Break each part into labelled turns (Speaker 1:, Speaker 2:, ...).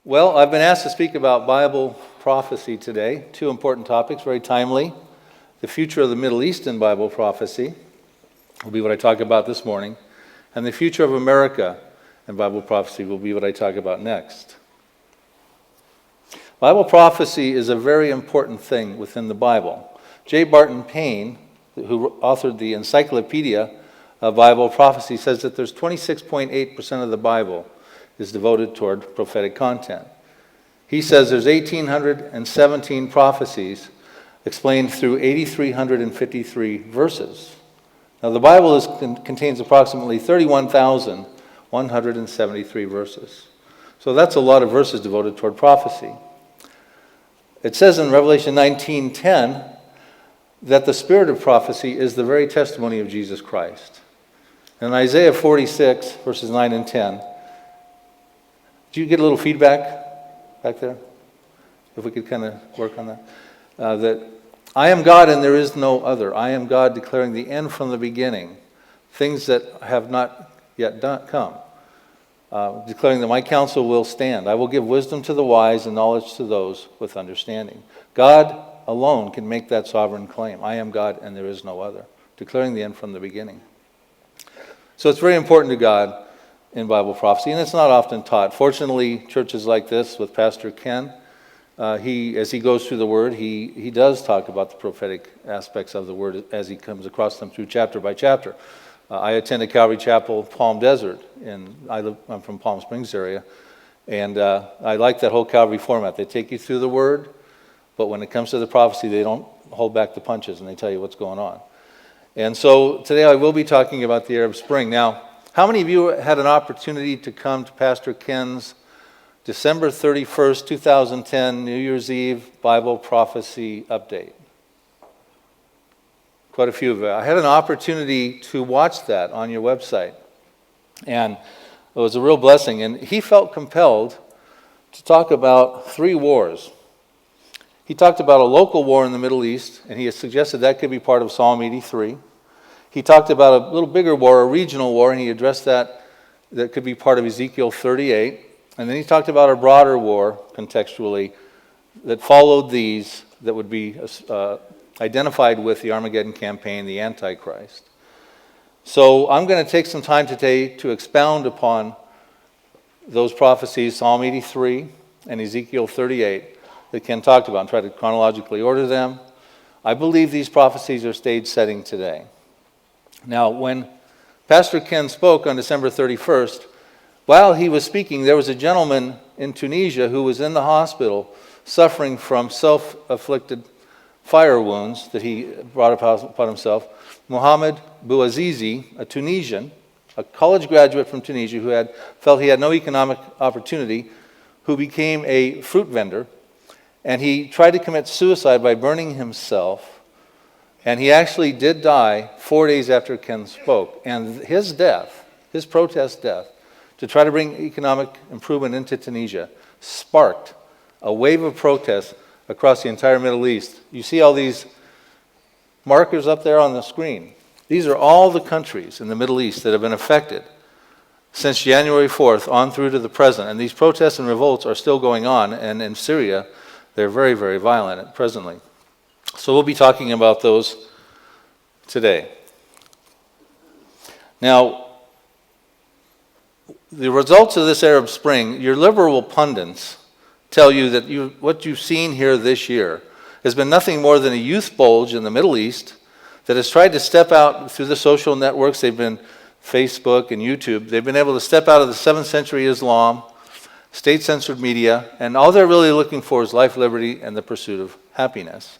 Speaker 1: Well, I've been asked to speak about Bible prophecy today. Two important topics, very timely. The future of the Middle East in Bible prophecy will be what I talk about this morning. And the future of America in Bible prophecy will be what I talk about next. Bible prophecy is a very important thing within the Bible. J. Barton Payne, who authored the Encyclopedia of Bible Prophecy, says that there's 26.8% of the Bible is devoted toward prophetic content. He says there's 1,817 prophecies explained through 8,353 verses. Now the Bible contains approximately 31,173 verses. So that's a lot of verses devoted toward prophecy. It says in Revelation 19:10 that the spirit of prophecy is the very testimony of Jesus Christ. In Isaiah 46, verses 9 and 10, did you get a little feedback back there? If we could kind of work on that. That I am God and there is no other. I am God declaring the end from the beginning, things that have not yet come. Declaring that my counsel will stand. I will give wisdom to the wise and knowledge to those with understanding. God alone can make that sovereign claim. I am God and there is no other. Declaring the end from the beginning. So it's very important to God in Bible prophecy, and it's not often taught. Fortunately, churches like this with Pastor Ken, as he goes through the Word, he does talk about the prophetic aspects of the Word as he comes across them through chapter by chapter. I attended Calvary Chapel, Palm Desert, and I'm from Palm Springs area, and I like that whole Calvary format. They take you through the Word, but when it comes to the prophecy, they don't hold back the punches, and they tell you what's going on. And so today I will be talking about the Arab Spring. Now, how many of you had an opportunity to come to Pastor Ken's December 31st, 2010, New Year's Eve Bible prophecy update? Quite a few of you. I had an opportunity to watch that on your website, and it was a real blessing. And he felt compelled to talk about three wars. He talked about a local war in the Middle East, and he has suggested that could be part of Psalm 83. He talked about a little bigger war, a regional war, and he addressed that could be part of Ezekiel 38. And then he talked about a broader war, contextually, that followed these, that would be identified with the Armageddon campaign, the Antichrist. So I'm going to take some time today to expound upon those prophecies, Psalm 83 and Ezekiel 38, that Ken talked about, and try to chronologically order them. I believe these prophecies are stage setting today. Now, when Pastor Ken spoke on December 31st, while he was speaking, there was a gentleman in Tunisia who was in the hospital suffering from self-afflicted fire wounds that he brought upon himself. Mohamed Bouazizi, a Tunisian, a college graduate from Tunisia who felt he had no economic opportunity, who became a fruit vendor, and he tried to commit suicide by burning himself. And he actually did die 4 days after Ken spoke. And his death, his protest death, to try to bring economic improvement into Tunisia, sparked a wave of protests across the entire Middle East. You see all these markers up there on the screen. These are all the countries in the Middle East that have been affected since January 4th on through to the present. And these protests and revolts are still going on. And in Syria, they're very, very violent presently. So we'll be talking about those today. Now, the results of this Arab Spring, your liberal pundits tell you that what you've seen here this year has been nothing more than a youth bulge in the Middle East that has tried to step out through the social networks. They've been Facebook and YouTube. They've been able to step out of the 7th century Islam, state-censored media, and all they're really looking for is life, liberty, and the pursuit of happiness.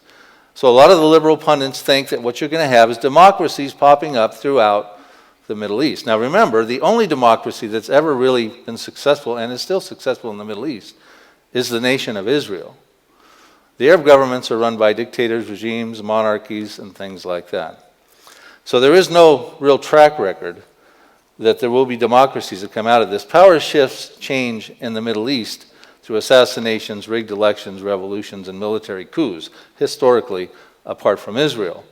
Speaker 1: So a lot of the liberal pundits think that what you're going to have is democracies popping up throughout the Middle East. Now remember, the only democracy that's ever really been successful, and is still successful in the Middle East, is the nation of Israel. The Arab governments are run by dictators, regimes, monarchies, and things like that. So there is no real track record that there will be democracies that come out of this. Power shifts change in the Middle East through assassinations, rigged elections, revolutions, and military coups, historically, apart from Israel.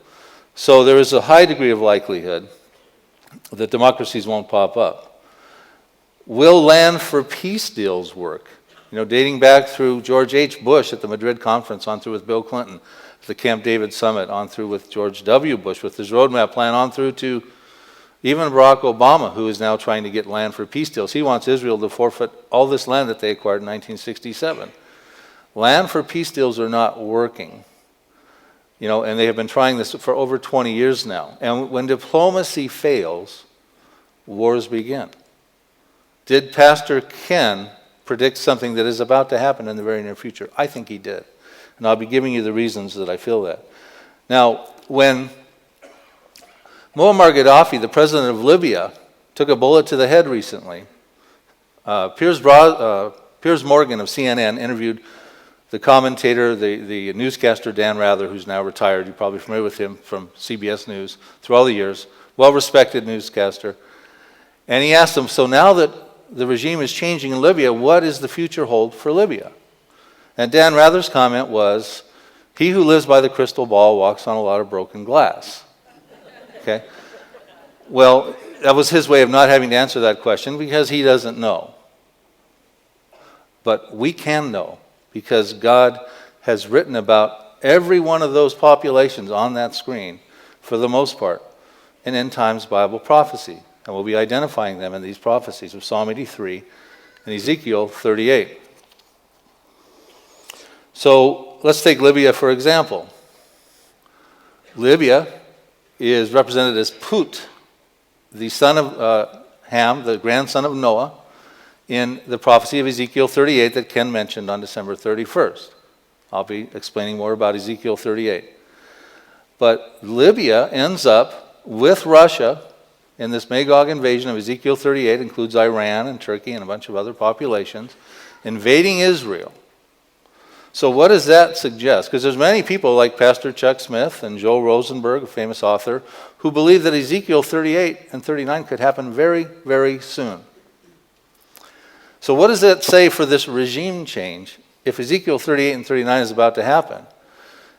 Speaker 1: So there is a high degree of likelihood that democracies won't pop up. Will land for peace deals work? dating back through George H. Bush at the Madrid conference, on through with Bill Clinton, the Camp David summit, on through with George W. Bush with his roadmap plan, on through to even Barack Obama, who is now trying to get land for peace deals. He wants Israel to forfeit all this land that they acquired in 1967. Land for peace deals are not working. And they have been trying this for over 20 years now. And when diplomacy fails, wars begin. Did Pastor Ken predict something that is about to happen in the very near future? I think he did. And I'll be giving you the reasons that I feel that. Now, when Muammar Gaddafi, the president of Libya, took a bullet to the head recently, Piers Morgan of CNN interviewed the commentator, the newscaster Dan Rather, who's now retired. You're probably familiar with him from CBS News through all the years. Well-respected newscaster. And he asked him, so now that the regime is changing in Libya, what does the future hold for Libya? And Dan Rather's comment was, he who lives by the crystal ball walks on a lot of broken glass. Okay? Well, that was his way of not having to answer that question because he doesn't know. But we can know because God has written about every one of those populations on that screen, for the most part, in end times Bible prophecy. And we'll be identifying them in these prophecies of Psalm 83 and Ezekiel 38. So let's take Libya for example. Libya is represented as Put, the son of Ham, the grandson of Noah, in the prophecy of Ezekiel 38 that Ken mentioned on December 31st. I'll be explaining more about Ezekiel 38. But Libya ends up with Russia in this Magog invasion of Ezekiel 38, includes Iran and Turkey and a bunch of other populations, invading Israel. So what does that suggest? Because there's many people like Pastor Chuck Smith and Joel Rosenberg, a famous author, who believe that Ezekiel 38 and 39 could happen very, very soon. So what does that say for this regime change if Ezekiel 38 and 39 is about to happen?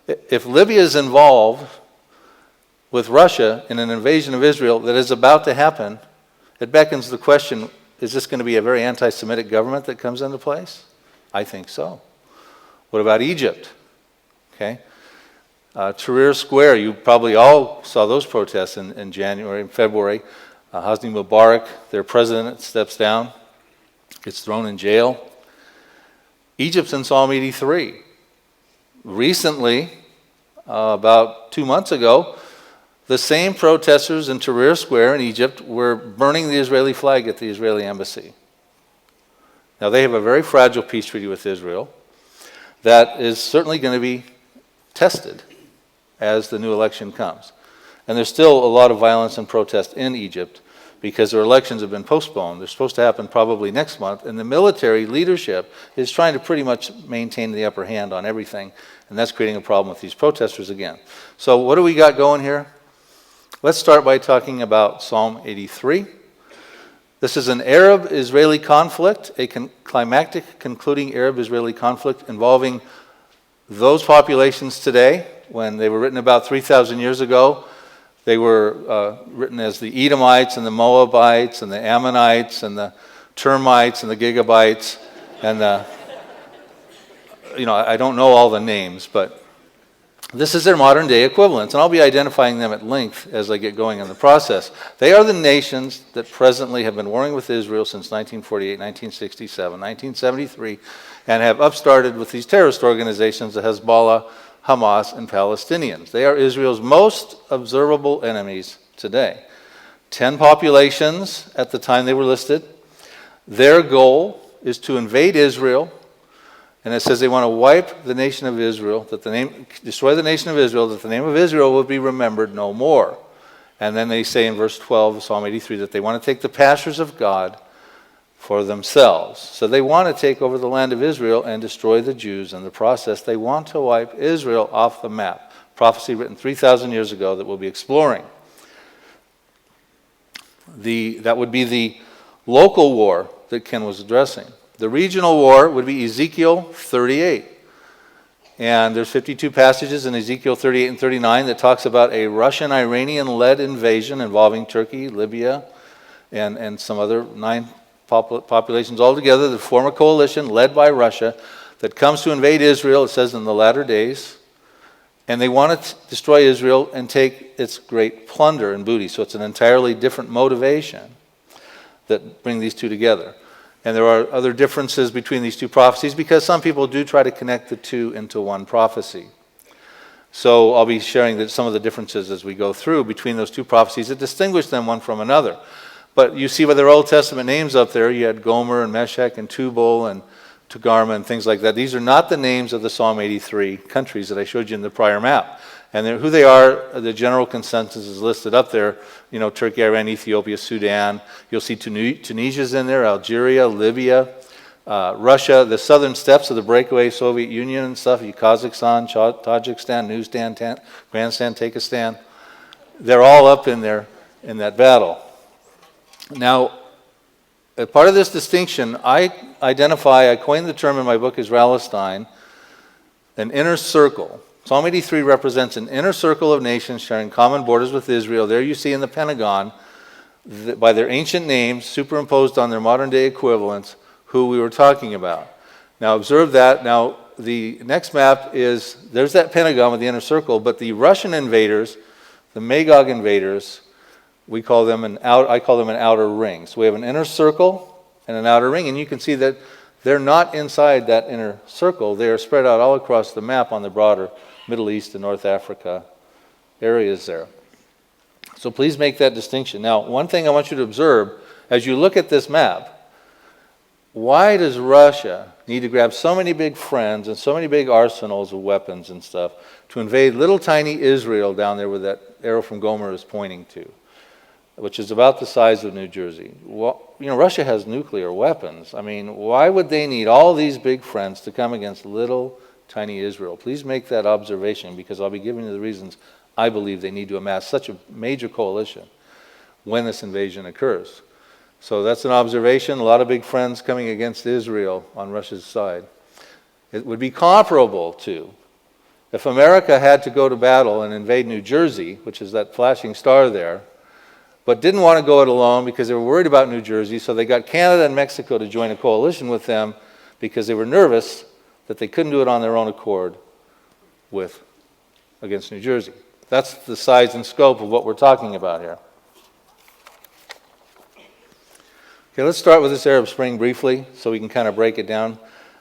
Speaker 1: If Libya is involved with Russia in an invasion of Israel that is about to happen, it beckons the question, is this going to be a very anti-Semitic government that comes into place? I think so. What about Egypt? Okay. Tahrir Square, you probably all saw those protests in January and February. Hosni Mubarak, their president, steps down, gets thrown in jail. Egypt's in Psalm 83. Recently, about 2 months ago, the same protesters in Tahrir Square in Egypt were burning the Israeli flag at the Israeli embassy. Now, they have a very fragile peace treaty with Israel that is certainly going to be tested as the new election comes. And there's still a lot of violence and protest in Egypt because their elections have been postponed. They're supposed to happen probably next month, and the military leadership is trying to pretty much maintain the upper hand on everything, and that's creating a problem with these protesters again. So what do we got going here? Let's start by talking about Psalm 83. This is an Arab-Israeli conflict, a climactic concluding Arab-Israeli conflict involving those populations today. When they were written about 3,000 years ago, they were written as the Edomites and the Moabites and the Ammonites and the Termites and the Gigabites and the, I don't know all the names, but this is their modern day equivalents, and I'll be identifying them at length as I get going in the process. They are the nations that presently have been warring with Israel since 1948, 1967, 1973, and have upstarted with these terrorist organizations, the Hezbollah, Hamas, and Palestinians. They are Israel's most observable enemies today. 10 populations at the time they were listed. Their goal is to invade Israel. And it says they want to wipe the nation of Israel, destroy the nation of Israel, that the name of Israel will be remembered no more. And then they say in verse 12 of Psalm 83 that they want to take the pastures of God for themselves. So they want to take over the land of Israel and destroy the Jews in the process. They want to wipe Israel off the map. Prophecy written 3,000 years ago that we'll be exploring. That would be the local war that Ken was addressing. The regional war would be Ezekiel 38. And there's 52 passages in Ezekiel 38 and 39 that talks about a Russian-Iranian-led invasion involving Turkey, Libya, and some other 9 populations all together that form a coalition led by Russia that comes to invade Israel, it says, in the latter days. And they want to destroy Israel and take its great plunder and booty. So it's an entirely different motivation that bring these two together. And there are other differences between these two prophecies because some people do try to connect the two into one prophecy. So I'll be sharing some of the differences as we go through between those two prophecies that distinguish them one from another. But you see by their Old Testament names up there, you had Gomer and Meshech and Tubal and Togarmah and things like that. These are not the names of the Psalm 83 countries that I showed you in the prior map. And who they are, the general consensus is listed up there. You know, Turkey, Iran, Ethiopia, Sudan. You'll see Tunisia's in there, Algeria, Libya, Russia, the southern steps of the breakaway Soviet Union and stuff, Kazakhstan, Tajikistan, Nuzstan, Grandstand, Takistan. They're all up in there in that battle. Now, as part of this distinction, I coined the term in my book, Isralestine, an inner circle. Psalm 83 represents an inner circle of nations sharing common borders with Israel. There you see in the Pentagon, by their ancient names, superimposed on their modern day equivalents, who we were talking about. Now observe that. Now the next map is, there's that Pentagon with the inner circle, but the Russian invaders, the Magog invaders, I call them an outer ring. So we have an inner circle and an outer ring, and you can see that they're not inside that inner circle. They are spread out all across the map on the broader Middle East and North Africa areas there. So please make that distinction. Now, one thing I want you to observe, as you look at this map, why does Russia need to grab so many big friends and so many big arsenals of weapons and stuff to invade little tiny Israel down there where that arrow from Gomer is pointing to, which is about the size of New Jersey? Well, you know, Russia has nuclear weapons. I mean, why would they need all these big friends to come against little tiny Israel? Please make that observation, because I'll be giving you the reasons I believe they need to amass such a major coalition when this invasion occurs. So that's an observation. A lot of big friends coming against Israel on Russia's side. It would be comparable to if America had to go to battle and invade New Jersey, which is that flashing star there, but didn't want to go it alone because they were worried about New Jersey, so they got Canada and Mexico to join a coalition with them because they were nervous that they couldn't do it on their own accord against New Jersey. That's the size and scope of what we're talking about here. Okay, let's start with this Arab Spring briefly so we can kind of break it down,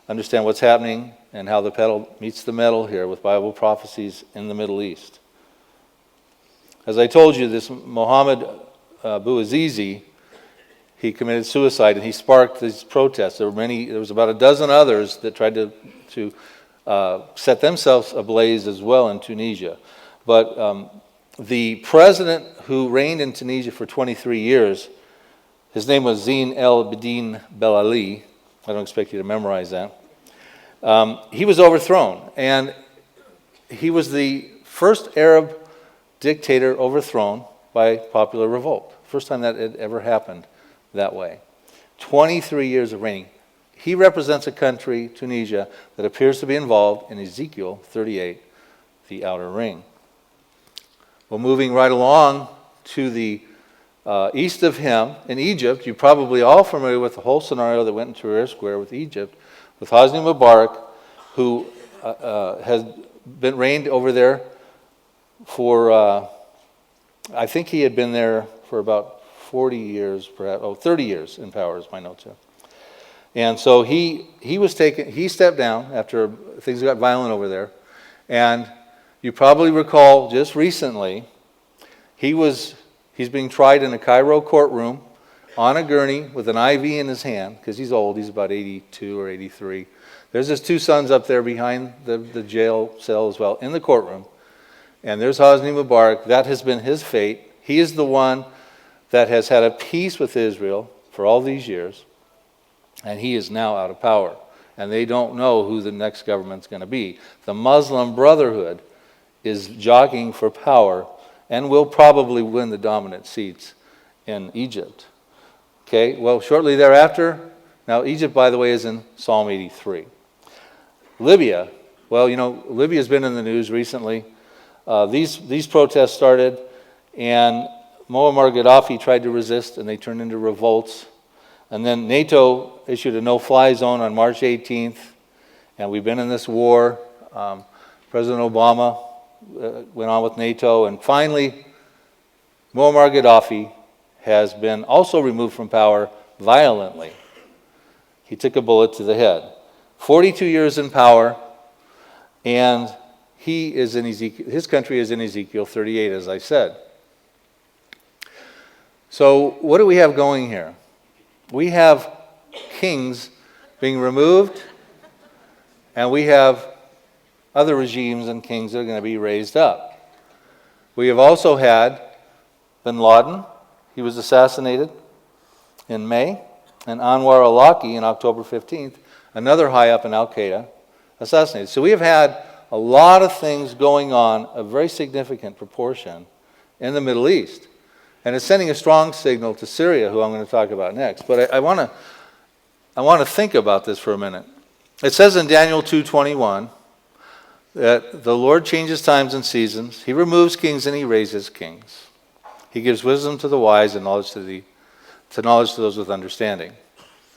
Speaker 1: understand what's happening and how the pedal meets the metal here with Bible prophecies in the Middle East. As I told you, this Mohammed Bouazizi, he committed suicide and he sparked these protests. There was about a dozen others that tried to set themselves ablaze as well in Tunisia. But the president who reigned in Tunisia for 23 years, his name was Zine El Abidine Ben Ali. I don't expect you to memorize that. He was overthrown, and he was the first Arab dictator overthrown by popular revolt. First time that had ever happened that way. 23 years of reigning. He represents a country, Tunisia, that appears to be involved in Ezekiel 38, the outer ring. Well, moving right along to the east of him, in Egypt, you're probably all familiar with the whole scenario that went into Tahrir Square with Egypt, with Hosni Mubarak, who has been reigned over there for, I think he had been there for about 40 years, perhaps, 30 years in power is my note too. And so he stepped down after things got violent over there. And you probably recall just recently, he's being tried in a Cairo courtroom on a gurney with an IV in his hand, because he's old, he's about 82 or 83. There's his two sons up there behind the jail cell as well, in the courtroom. And there's Hosni Mubarak. That has been his fate. He is the one that has had a peace with Israel for all these years, and he is now out of power. And they don't know who the next government's going to be. The Muslim Brotherhood is jockeying for power and will probably win the dominant seats in Egypt. Okay, well, shortly thereafter, now Egypt, by the way, is in Psalm 83. Libya, well, you know, Libya's been in the news recently. These protests started, and Muammar Gaddafi tried to resist, and they turned into revolts. And then NATO issued a no-fly zone on March 18th, and we've been in this war. President Obama went on with NATO, and finally, Muammar Gaddafi has been also removed from power violently. He took a bullet to the head. 42 years in power, and he is in Ezekiel, his country is in Ezekiel 38, as I said. So what do we have going here? We have kings being removed, and we have other regimes and kings that are going to be raised up. We have also had bin Laden. He was assassinated in May, and Anwar al-Awlaki on October 15th, another high up in Al-Qaeda, assassinated. So we have had a lot of things going on, a very significant proportion, in the Middle East. And it's sending a strong signal to Syria, who I'm going to talk about next. But I want to think about this for a minute. It says in Daniel 2:21 that the Lord changes times and seasons. He removes kings and he raises kings. He gives wisdom to the wise and knowledge to those with understanding.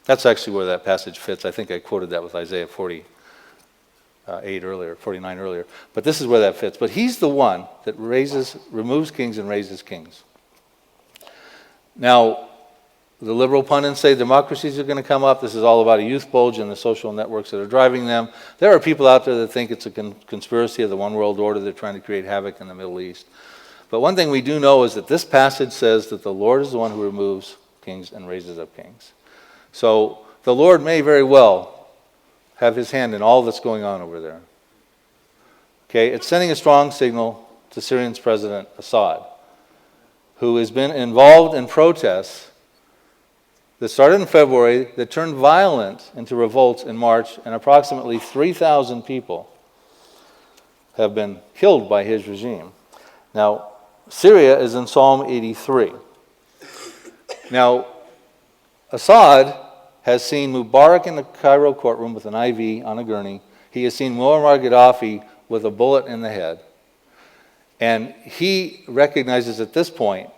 Speaker 1: That's actually where that passage fits. I think I quoted that with Isaiah 49 earlier. But this is where that fits. But he's the one that removes kings and raises kings. Now, the liberal pundits say democracies are going to come up. This is all about a youth bulge and the social networks that are driving them. There are people out there that think it's a conspiracy of the one world order. They're trying to create havoc in the Middle East. But one thing we do know is that this passage says that the Lord is the one who removes kings and raises up kings. So the Lord may very well have his hand in all that's going on over there. Okay, it's sending a strong signal to Syrian's President Assad, who has been involved in protests that started in February, that turned violent into revolts in March, and approximately 3,000 people have been killed by his regime. Now, Syria is in Psalm 83. Now, Assad has seen Mubarak in the Cairo courtroom with an IV on a gurney. He has seen Muammar Gaddafi with a bullet in the head. And he recognizes at this point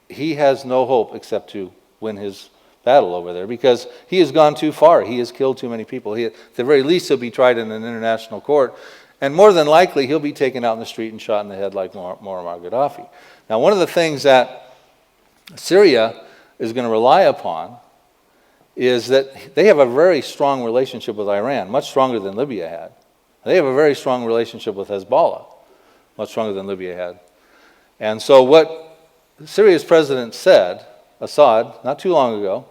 Speaker 1: he has no hope except to win his battle over there, because he has gone too far. He has killed too many people. At the very least, he'll be tried in an international court. And more than likely, he'll be taken out in the street and shot in the head like Muammar Gaddafi. Now, one of the things that Syria is going to rely upon is that they have a very strong relationship with Iran, much stronger than Libya had. They have a very strong relationship with Hezbollah, much stronger than Libya had. And so what Syria's president said, Assad, not too long ago,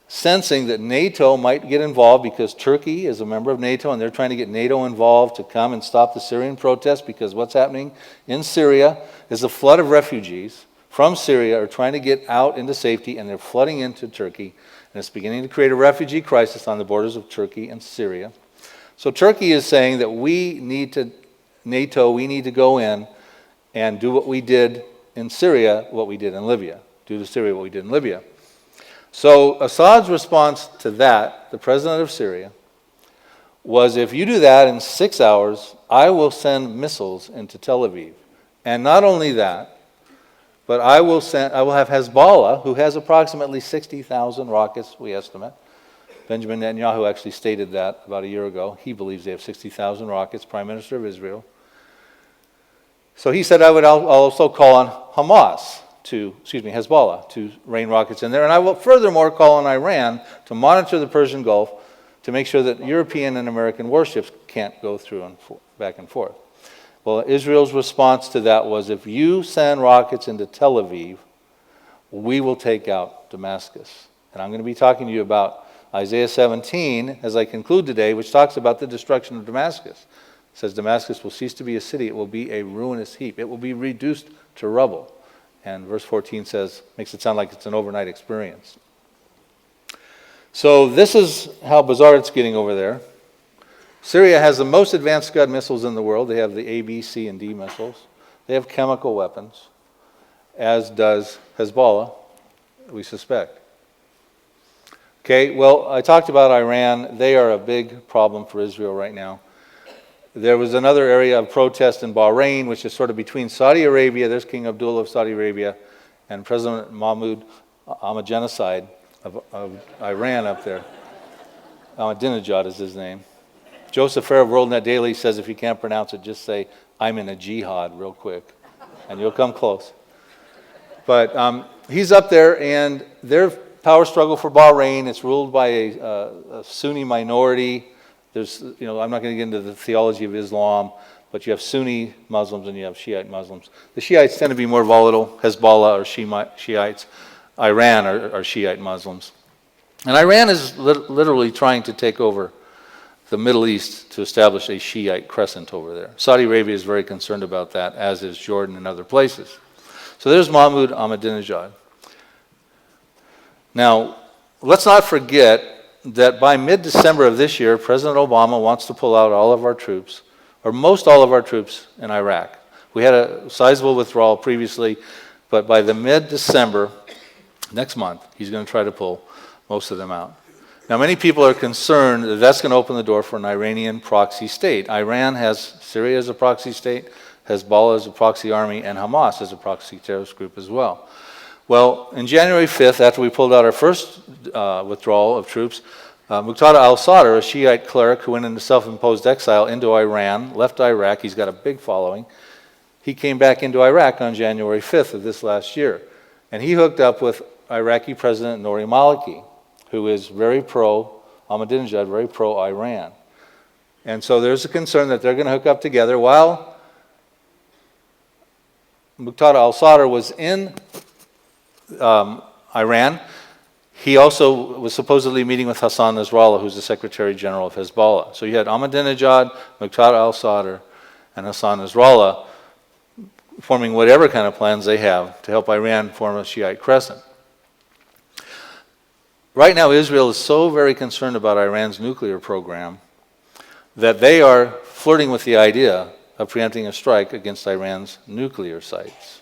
Speaker 1: sensing that NATO might get involved because Turkey is a member of NATO and they're trying to get NATO involved to come and stop the Syrian protests, because what's happening in Syria is a flood of refugees from Syria are trying to get out into safety, and they're flooding into Turkey, and it's beginning to create a refugee crisis on the borders of Turkey and Syria. So Turkey is saying that we need to go in and do what we did in Syria, what we did in Libya. Do to Syria what we did in Libya. So Assad's response to that, the president of Syria, was, if you do that in 6 hours, I will send missiles into Tel Aviv. And not only that, but I will have Hezbollah, who has approximately 60,000 rockets, we estimate. Benjamin Netanyahu actually stated that about a year ago. He believes they have 60,000 rockets, Prime Minister of Israel. So he said, I'll also call on Hezbollah to rain rockets in there. And I will furthermore call on Iran to monitor the Persian Gulf to make sure that European and American warships can't go through and back and forth. Well, Israel's response to that was, if you send rockets into Tel Aviv, we will take out Damascus. And I'm going to be talking to you about Isaiah 17 as I conclude today, which talks about the destruction of Damascus. It says Damascus will cease to be a city. It will be a ruinous heap. It will be reduced to rubble. And verse 14 makes it sound like it's an overnight experience. So this is how bizarre it's getting over there. Syria has the most advanced Scud missiles in the world. They have the A, B, C, and D missiles. They have chemical weapons, as does Hezbollah, we suspect. Okay, well, I talked about Iran. They are a big problem for Israel right now. There was another area of protest in Bahrain, which is sort of between Saudi Arabia, there's King Abdullah of Saudi Arabia, and President Mahmoud Ahmadinejad of Iran up there. Ahmadinejad is his name. Joseph Farah of WorldNet Daily says if you can't pronounce it, just say, "I'm in a jihad," real quick, and you'll come close. But he's up there, and their power struggle for Bahrain, it's ruled by a Sunni minority. There's, I'm not going to get into the theology of Islam, but you have Sunni Muslims and you have Shiite Muslims. The Shiites tend to be more volatile. Hezbollah are Shiites. Iran are Shiite Muslims. And Iran is literally trying to take over the Middle East to establish a Shiite crescent over there. Saudi Arabia is very concerned about that, as is Jordan and other places. So there's Mahmoud Ahmadinejad. Now, let's not forget that by mid-December of this year, President Obama wants to pull out all of our troops, or most all of our troops in Iraq. We had a sizable withdrawal previously, but by the mid-December, next month, he's going to try to pull most of them out. Now, many people are concerned that that's going to open the door for an Iranian proxy state. Iran has Syria as a proxy state, Hezbollah as a proxy army, and Hamas as a proxy terrorist group as well. Well, on January 5th, after we pulled out our first withdrawal of troops, Muqtada al-Sadr, a Shiite cleric who went into self-imposed exile into Iran, left Iraq. He's got a big following. He came back into Iraq on January 5th of this last year. And he hooked up with Iraqi President Nouri Maliki, who is very pro-Ahmadinejad, very pro-Iran. And so there's a concern that they're going to hook up together. While Muqtada al-Sadr was in Iran, he also was supposedly meeting with Hassan Nasrallah, who's the Secretary General of Hezbollah. So you had Ahmadinejad, Muqtada al-Sadr, and Hassan Nasrallah forming whatever kind of plans they have to help Iran form a Shiite crescent. Right now, Israel is so very concerned about Iran's nuclear program that they are flirting with the idea of preempting a strike against Iran's nuclear sites.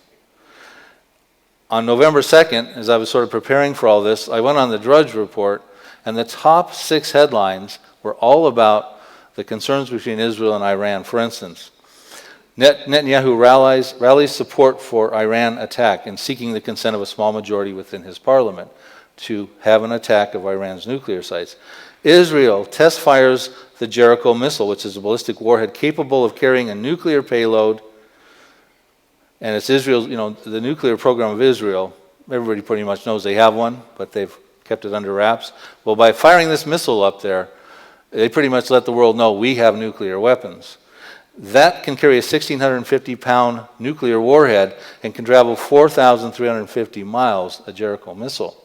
Speaker 1: On November 2nd, as I was sort of preparing for all this, I went on the Drudge Report, and the top 6 headlines were all about the concerns between Israel and Iran. For instance, Netanyahu rallies support for Iran attack in seeking the consent of a small majority within his parliament to have an attack of Iran's nuclear sites. Israel test fires the Jericho missile, which is a ballistic warhead capable of carrying a nuclear payload. And it's Israel's, the nuclear program of Israel, everybody pretty much knows they have one, but they've kept it under wraps. Well, by firing this missile up there, they pretty much let the world know we have nuclear weapons. That can carry a 1,650-pound nuclear warhead and can travel 4,350 miles, a Jericho missile.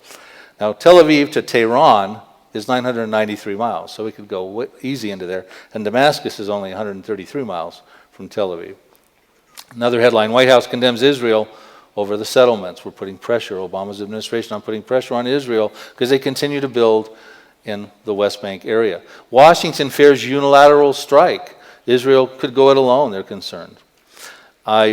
Speaker 1: Now, Tel Aviv to Tehran is 993 miles, so we could go easy into there. And Damascus is only 133 miles from Tel Aviv. Another headline, White House condemns Israel over the settlements. We're putting pressure, Obama's administration, on putting pressure on Israel because they continue to build in the West Bank area. Washington fears unilateral strike. Israel could go it alone, they're concerned. I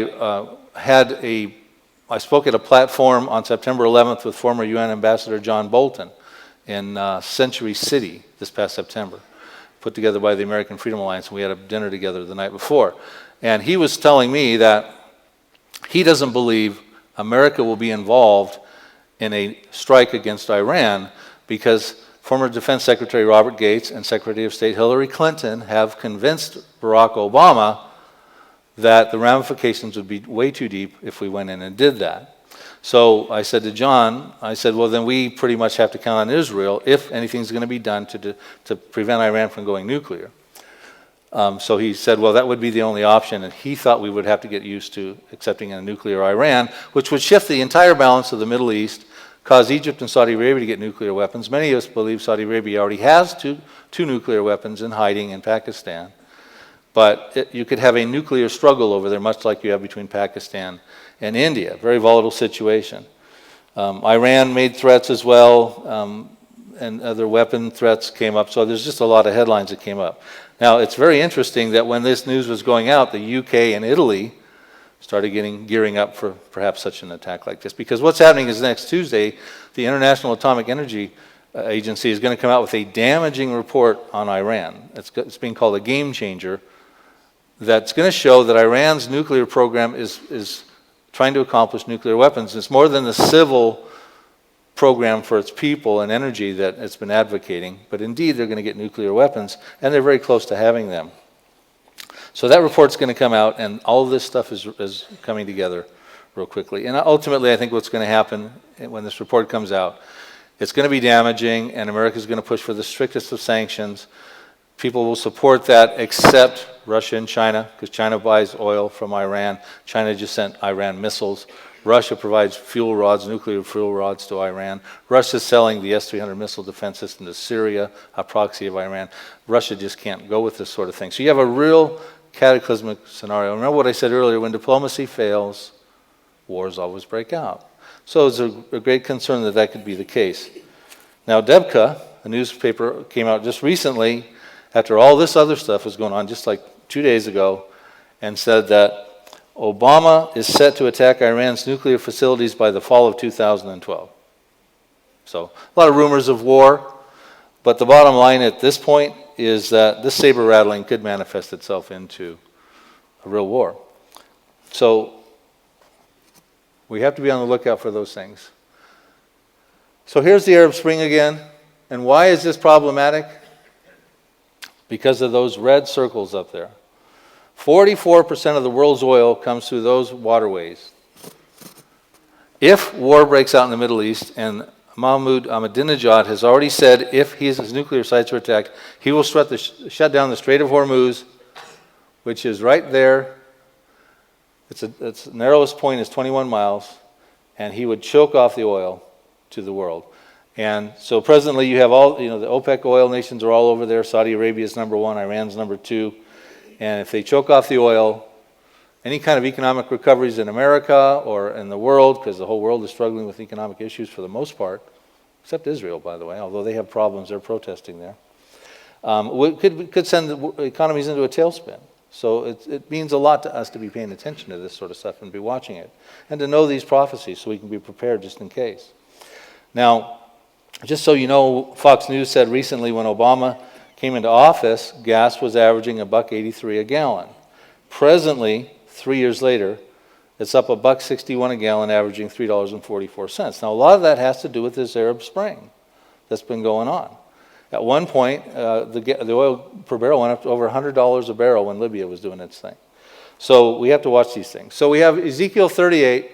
Speaker 1: spoke at a platform on September 11th with former UN Ambassador John Bolton in Century City this past September, put together by the American Freedom Alliance, and we had a dinner together the night before. And he was telling me that he doesn't believe America will be involved in a strike against Iran because former Defense Secretary Robert Gates and Secretary of State Hillary Clinton have convinced Barack Obama that the ramifications would be way too deep if we went in and did that. So I said to John, well, then we pretty much have to count on Israel if anything's going to be done to prevent Iran from going nuclear. So he said, well, that would be the only option, and he thought we would have to get used to accepting a nuclear Iran, which would shift the entire balance of the Middle East, cause Egypt and Saudi Arabia to get nuclear weapons. Many of us believe Saudi Arabia already has two nuclear weapons in hiding in Pakistan. But you could have a nuclear struggle over there, much like you have between Pakistan and India. Very volatile situation. Iran made threats as well, and other weapon threats came up. So there's just a lot of headlines that came up. Now, it's very interesting that when this news was going out, the UK and Italy started gearing up for perhaps such an attack like this. Because what's happening is next Tuesday, the International Atomic Energy Agency is going to come out with a damaging report on Iran. It's being called a game changer. That's going to show that Iran's nuclear program is trying to accomplish nuclear weapons. It's more than the civil program for its people and energy that it's been advocating, but indeed they're going to get nuclear weapons, and they're very close to having them. So that report's going to come out, and all of this stuff is coming together real quickly. And ultimately, I think what's going to happen when this report comes out, it's going to be damaging, and America's going to push for the strictest of sanctions. People will support that except Russia and China, because China buys oil from Iran. China just sent Iran missiles. Russia provides fuel rods, nuclear fuel rods to Iran. Russia's selling the S-300 missile defense system to Syria, a proxy of Iran. Russia just can't go with this sort of thing. So you have a real cataclysmic scenario. Remember what I said earlier, when diplomacy fails, wars always break out. So it's a great concern that that could be the case. Now, Debka, a newspaper, came out just recently, after all this other stuff was going on, just like 2 days ago, and said that Obama is set to attack Iran's nuclear facilities by the fall of 2012. So a lot of rumors of war, but the bottom line at this point is that this saber rattling could manifest itself into a real war. So we have to be on the lookout for those things. So here's the Arab Spring again. And why is this problematic? Because of those red circles up there. 44% of the world's oil comes through those waterways. If war breaks out in the Middle East, and Mahmoud Ahmadinejad has already said if his nuclear sites are attacked, he will shut down the Strait of Hormuz, which is right there. Its narrowest point is 21 miles, and he would choke off the oil to the world. And so presently you have all, the OPEC oil nations are all over there. Saudi Arabia is number one, Iran's number two. And if they choke off the oil, any kind of economic recoveries in America or in the world, because the whole world is struggling with economic issues for the most part, except Israel, by the way, although they have problems, they're protesting there, could send the economies into a tailspin. So it means a lot to us to be paying attention to this sort of stuff and be watching it, and to know these prophecies so we can be prepared just in case. Now, just so you know, Fox News said recently when Obama came into office, gas was averaging $1.83 a gallon. Presently, 3 years later, it's up $1.61 a gallon, averaging $3.44. Now, a lot of that has to do with this Arab Spring that's been going on. At one point, the oil per barrel went up to over $100 a barrel when Libya was doing its thing. So we have to watch these things. So we have Ezekiel 38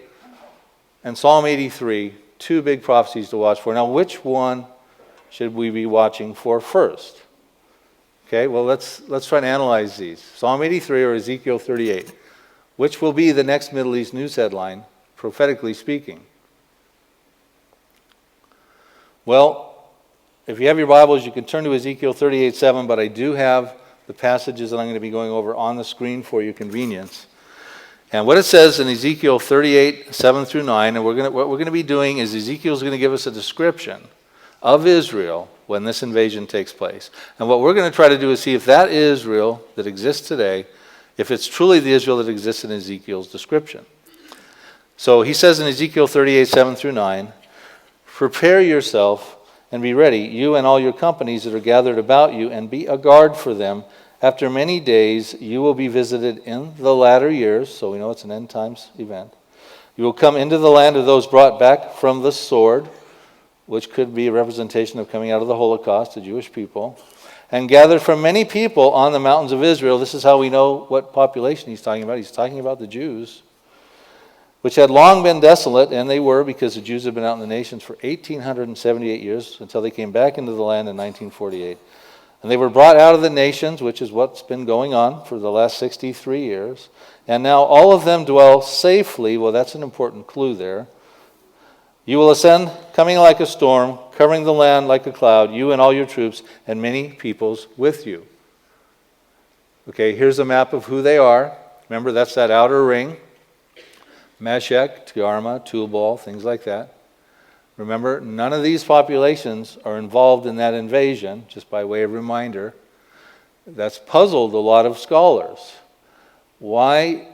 Speaker 1: and Psalm 83, two big prophecies to watch for. Now, which one should we be watching for first? Okay, well, let's try to analyze these. Psalm 83 or Ezekiel 38. Which will be the next Middle East news headline, prophetically speaking? Well, if you have your Bibles, you can turn to Ezekiel 38:7, but I do have the passages that I'm going to be going over on the screen for your convenience. And what it says in Ezekiel 38:7 through 9, and what we're going to be doing is Ezekiel's going to give us a description of Israel when this invasion takes place. And what we're going to try to do is see if that Israel that exists today, if it's truly the Israel that exists in Ezekiel's description. So he says in Ezekiel 38:7 through 9, prepare yourself and be ready, you and all your companies that are gathered about you, and be a guard for them. After many days you will be visited in the latter years, so we know it's an end times event. You will come into the land of those brought back from the sword, which could be a representation of coming out of the Holocaust, the Jewish people, and gathered from many people on the mountains of Israel. This is how we know what population he's talking about. He's talking about the Jews, which had long been desolate, and they were, because the Jews had been out in the nations for 1,878 years until they came back into the land in 1948. And they were brought out of the nations, which is what's been going on for the last 63 years. And now all of them dwell safely. Well, that's an important clue there. You will ascend, coming like a storm, covering the land like a cloud, you and all your troops, and many peoples with you. Okay, here's a map of who they are. Remember, that's that outer ring. Meshech, Tiarma, Tubal, things like that. Remember, none of these populations are involved in that invasion, just by way of reminder. That's puzzled a lot of scholars. Why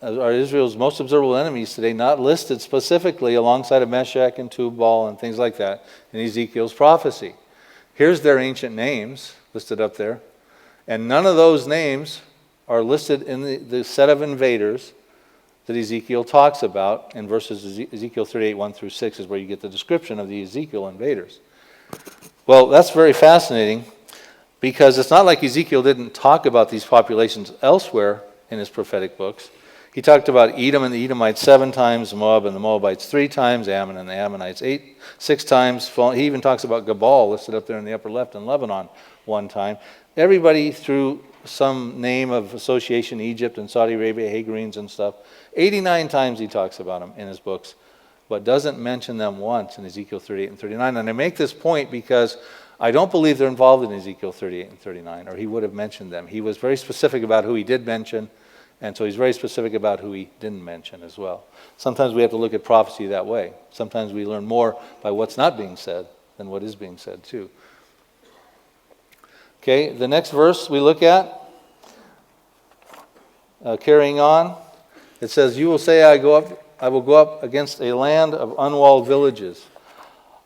Speaker 1: are Israel's most observable enemies today not listed specifically alongside of Meshech and Tubal and things like that in Ezekiel's prophecy? Here's their ancient names listed up there. And none of those names are listed in the set of invaders that Ezekiel talks about in verses Ezekiel 38, 1 through 6 is where you get the description of the Ezekiel invaders. Well, that's very fascinating because it's not like Ezekiel didn't talk about these populations elsewhere in his prophetic books. He talked about Edom and the Edomites 7 times, Moab and the Moabites 3 times, Ammon and the Ammonites 6 times. He even talks about Gabal, listed up there in the upper left, in Lebanon 1 time. Everybody through some name of association, Egypt and Saudi Arabia, Hagarenes and stuff. 89 times he talks about them in his books, but doesn't mention them once in Ezekiel 38 and 39. And I make this point because I don't believe they're involved in Ezekiel 38 and 39, or he would have mentioned them. He was very specific about who he did mention, and so he's very specific about who he didn't mention as well. Sometimes we have to look at prophecy that way. Sometimes we learn more by what's not being said than what is being said too. Okay, the next verse we look at, carrying on, it says, "You will say, I will go up against a land of unwalled villages.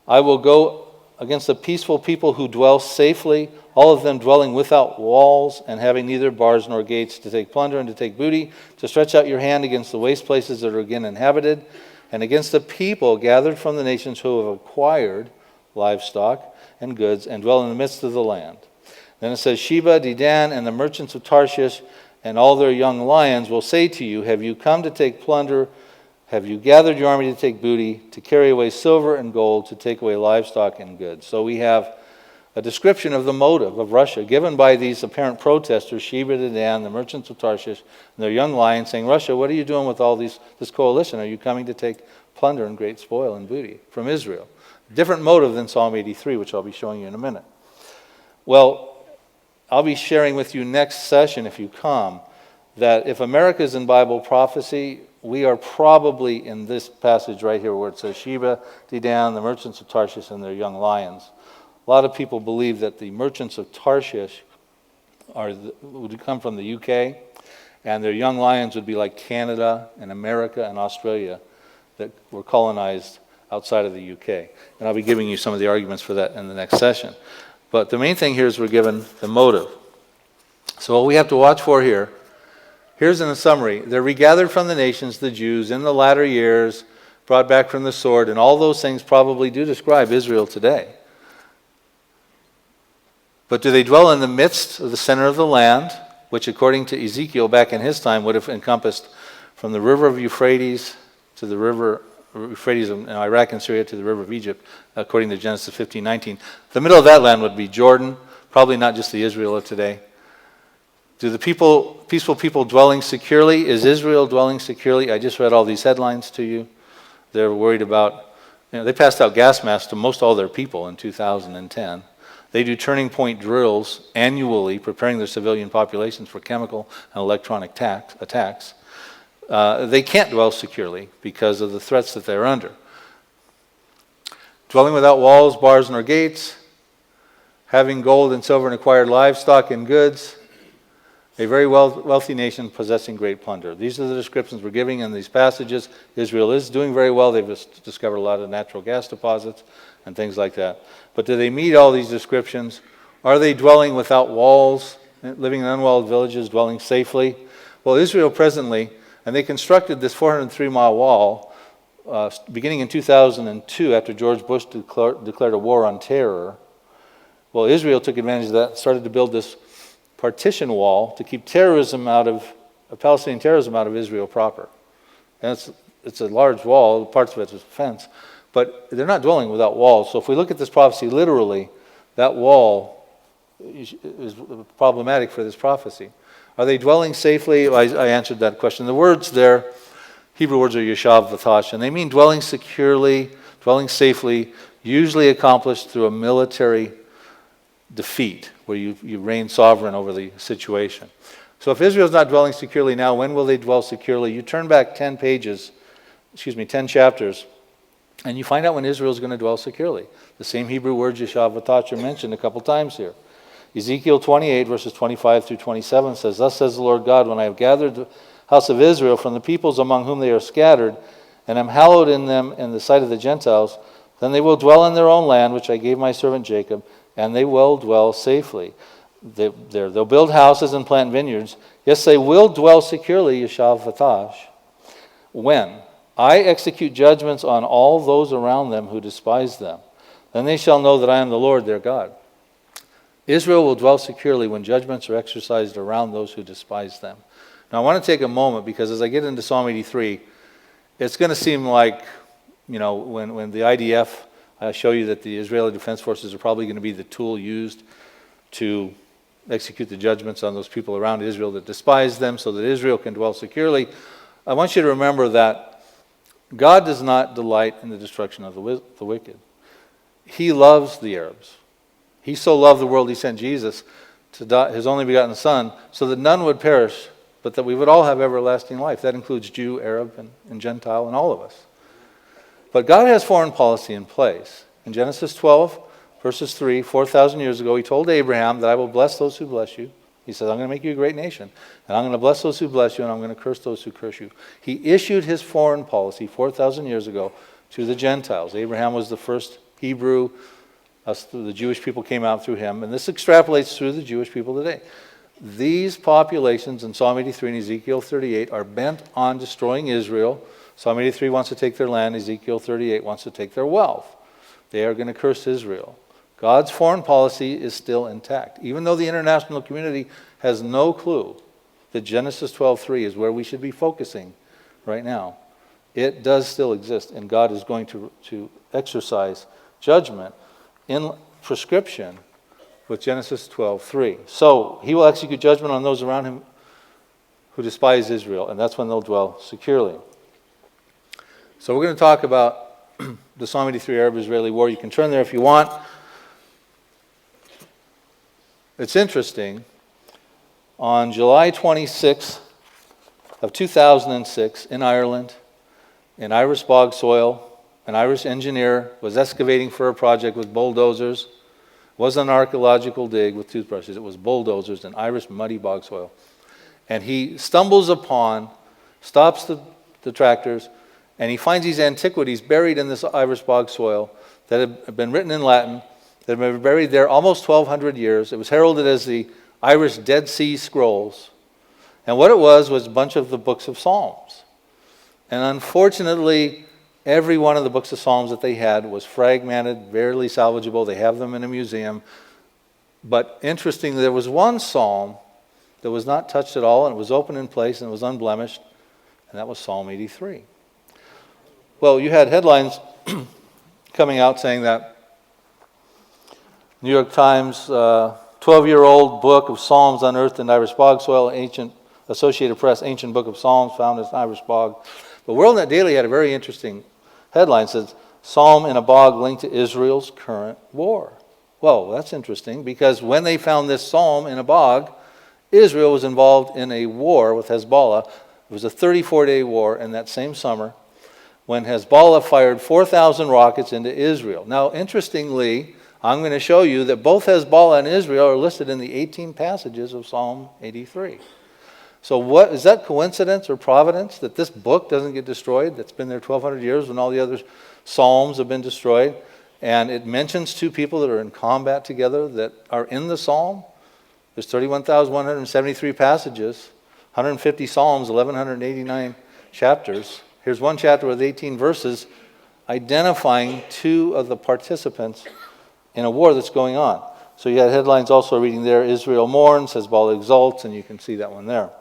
Speaker 1: I will go against a peaceful people who dwell safely, all of them dwelling without walls and having neither bars nor gates, to take plunder and to take booty, to stretch out your hand against the waste places that are again inhabited, and against the people gathered from the nations who have acquired livestock and goods and dwell in the midst of the land." Then it says, "Sheba, Dedan, and the merchants of Tarshish, and all their young lions will say to you, have you come to take plunder? Have you gathered your army to take booty, to carry away silver and gold, to take away livestock and goods?" So we have a description of the motive of Russia given by these apparent protesters, Sheba, Dedan, the merchants of Tarshish, and their young lions, saying, "Russia, what are you doing with all this coalition? Are you coming to take plunder and great spoil and booty from Israel?" Different motive than Psalm 83, which I'll be showing you in a minute. Well, I'll be sharing with you next session, if you come, that if America is in Bible prophecy, we are probably in this passage right here where it says Sheba, Dedan, the merchants of Tarshish, and their young lions. A lot of people believe that the merchants of Tarshish would come from the UK, and their young lions would be like Canada and America and Australia that were colonized outside of the UK. And I'll be giving you some of the arguments for that in the next session. But the main thing here is we're given the motive. So what we have to watch for here, here's in a summary. They're regathered from the nations, the Jews, in the latter years, brought back from the sword, and all those things probably do describe Israel today. But do they dwell in the midst of the center of the land, which according to Ezekiel back in his time would have encompassed from the river of Euphrates to the river Euphrates in Iraq and Syria to the river of Egypt, according to Genesis 15:19. The middle of that land would be Jordan, probably not just the Israel of today. Do the peaceful people dwelling securely? Is Israel dwelling securely? I just read all these headlines to you. They're worried about, they passed out gas masks to most all their people in 2010. They do turning point drills annually, preparing their civilian populations for chemical and electronic attacks. They can't dwell securely because of the threats that they're under. Dwelling without walls, bars, nor gates, having gold and silver and acquired livestock and goods, a very wealthy nation possessing great plunder. These are the descriptions we're giving in these passages. Israel is doing very well. They've discovered a lot of natural gas deposits and things like that. But do they meet all these descriptions? Are they dwelling without walls, living in unwalled villages, dwelling safely? Well, Israel presently, and they constructed this 403-mile wall beginning in 2002 after George Bush declared a war on terror. Well, Israel took advantage of that and started to build this partition wall to keep Palestinian terrorism out of Israel proper. And it's a large wall, parts of it is a fence, but they're not dwelling without walls. So if we look at this prophecy literally, that wall is problematic for this prophecy. Are they dwelling safely? I answered that question. The words there, Hebrew words are yeshav v'tash, and they mean dwelling securely, dwelling safely, usually accomplished through a military defeat, where you reign sovereign over the situation. So if Israel's not dwelling securely now, when will they dwell securely? You turn back 10 chapters, and you find out when Israel's going to dwell securely. The same Hebrew word yeshav v'tash are mentioned a couple times here. Ezekiel 28, verses 25 through 27 says, "Thus says the Lord God, when I have gathered the house of Israel from the peoples among whom they are scattered, and am hallowed in them in the sight of the Gentiles, then they will dwell in their own land, which I gave my servant Jacob, and they will dwell safely. They'll build houses and plant vineyards. Yes, they will dwell securely, yeshav v'tash. when I execute judgments on all those around them who despise them, then they shall know that I am the Lord their God. Israel will dwell securely when judgments are exercised around those who despise them. Now I want to take a moment, because as I get into Psalm 83, it's going to seem like, when the IDF, I show you that the Israeli Defense Forces are probably going to be the tool used to execute the judgments on those people around Israel that despise them so that Israel can dwell securely. I want you to remember that God does not delight in the destruction of the wicked. He loves the Arabs. He so loved the world, he sent Jesus, to die, his only begotten Son, so that none would perish, but that we would all have everlasting life. That includes Jew, Arab, and Gentile, and all of us. But God has foreign policy in place. In Genesis 12, verses 3, 4,000 years ago, he told Abraham that I will bless those who bless you. He says, I'm going to make you a great nation, and I'm going to bless those who bless you, and I'm going to curse those who curse you. He issued his foreign policy 4,000 years ago to the Gentiles. Abraham was the first Hebrew. The Jewish people came out through him, and this extrapolates through the Jewish people today. These populations in Psalm 83 and Ezekiel 38 are bent on destroying Israel. Psalm 83 wants to take their land. Ezekiel 38 wants to take their wealth. They are going to curse Israel. God's foreign policy is still intact. Even though the international community has no clue that Genesis 12:3 is where we should be focusing right now, it does still exist, and God is going to exercise judgment in prescription with Genesis 12:3. So he will execute judgment on those around him who despise Israel, and that's when they'll dwell securely. So we're going to talk about the Psalm 83 Arab-Israeli war. You can turn there if you want. It's interesting. On July 26th of 2006 in Ireland, in Irish bog soil, an Irish engineer was excavating for a project with bulldozers. It wasn't an archaeological dig with toothbrushes. It was bulldozers in Irish muddy bog soil. And he stumbles upon, stops the tractors, and he finds these antiquities buried in this Irish bog soil that have been written in Latin, that have been buried there almost 1,200 years. It was heralded as the Irish Dead Sea Scrolls. And what it was a bunch of the books of Psalms. And unfortunately, every one of the books of Psalms that they had was fragmented, barely salvageable. They have them in a museum. But interestingly, there was one psalm that was not touched at all, and it was open in place, and it was unblemished, and that was Psalm 83. Well, you had headlines coming out saying that New York Times, 12-year-old book of Psalms unearthed in Irish bog soil, ancient Associated Press, ancient book of Psalms found in Irish bog. But WorldNet Daily had a very interesting headline. It says, Psalm in a bog linked to Israel's current war. Well, that's interesting, because when they found this psalm in a bog, Israel was involved in a war with Hezbollah. It was a 34-day war in that same summer when Hezbollah fired 4,000 rockets into Israel. Now, interestingly, I'm going to show you that both Hezbollah and Israel are listed in the 18 passages of Psalm 83. So what is that, coincidence or providence that this book doesn't get destroyed? That's been there 1,200 years when all the other psalms have been destroyed. And it mentions two people that are in combat together that are in the psalm. There's 31,173 passages, 150 psalms, 1,189 chapters. Here's one chapter with 18 verses identifying two of the participants in a war that's going on. So you had headlines also reading there, Israel mourns, Hezbollah exults, and you can see that one there.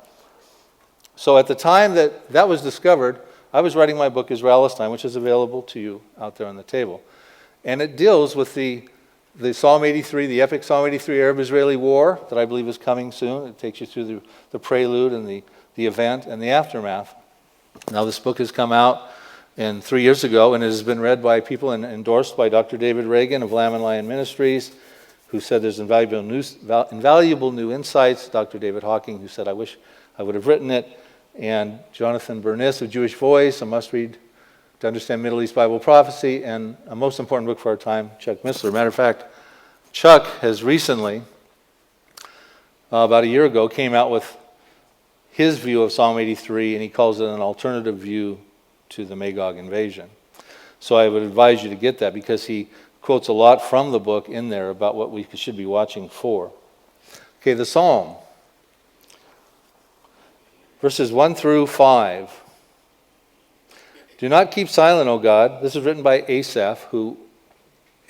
Speaker 1: So at the time that was discovered, I was writing my book, Isralestine, which is available to you out there on the table. And it deals with the Psalm 83, the epic Psalm 83 Arab-Israeli war that I believe is coming soon. It takes you through the prelude and the event and the aftermath. Now this book has come out 3 years ago, and it has been read by people and endorsed by Dr. David Reagan of Lamb and Lion Ministries, who said there's invaluable new insights. Dr. David Hawking, who said, I wish I would have written it. And Jonathan Bernice of Jewish Voice, a must-read to understand Middle East Bible prophecy, and a most important book for our time, Chuck Missler. Matter of fact, Chuck has recently, about a year ago, came out with his view of Psalm 83, and he calls it an alternative view to the Magog invasion. So I would advise you to get that, because he quotes a lot from the book in there about what we should be watching for. Okay, the Psalm. Verses 1 through 5. Do not keep silent, O God. This is written by Asaph,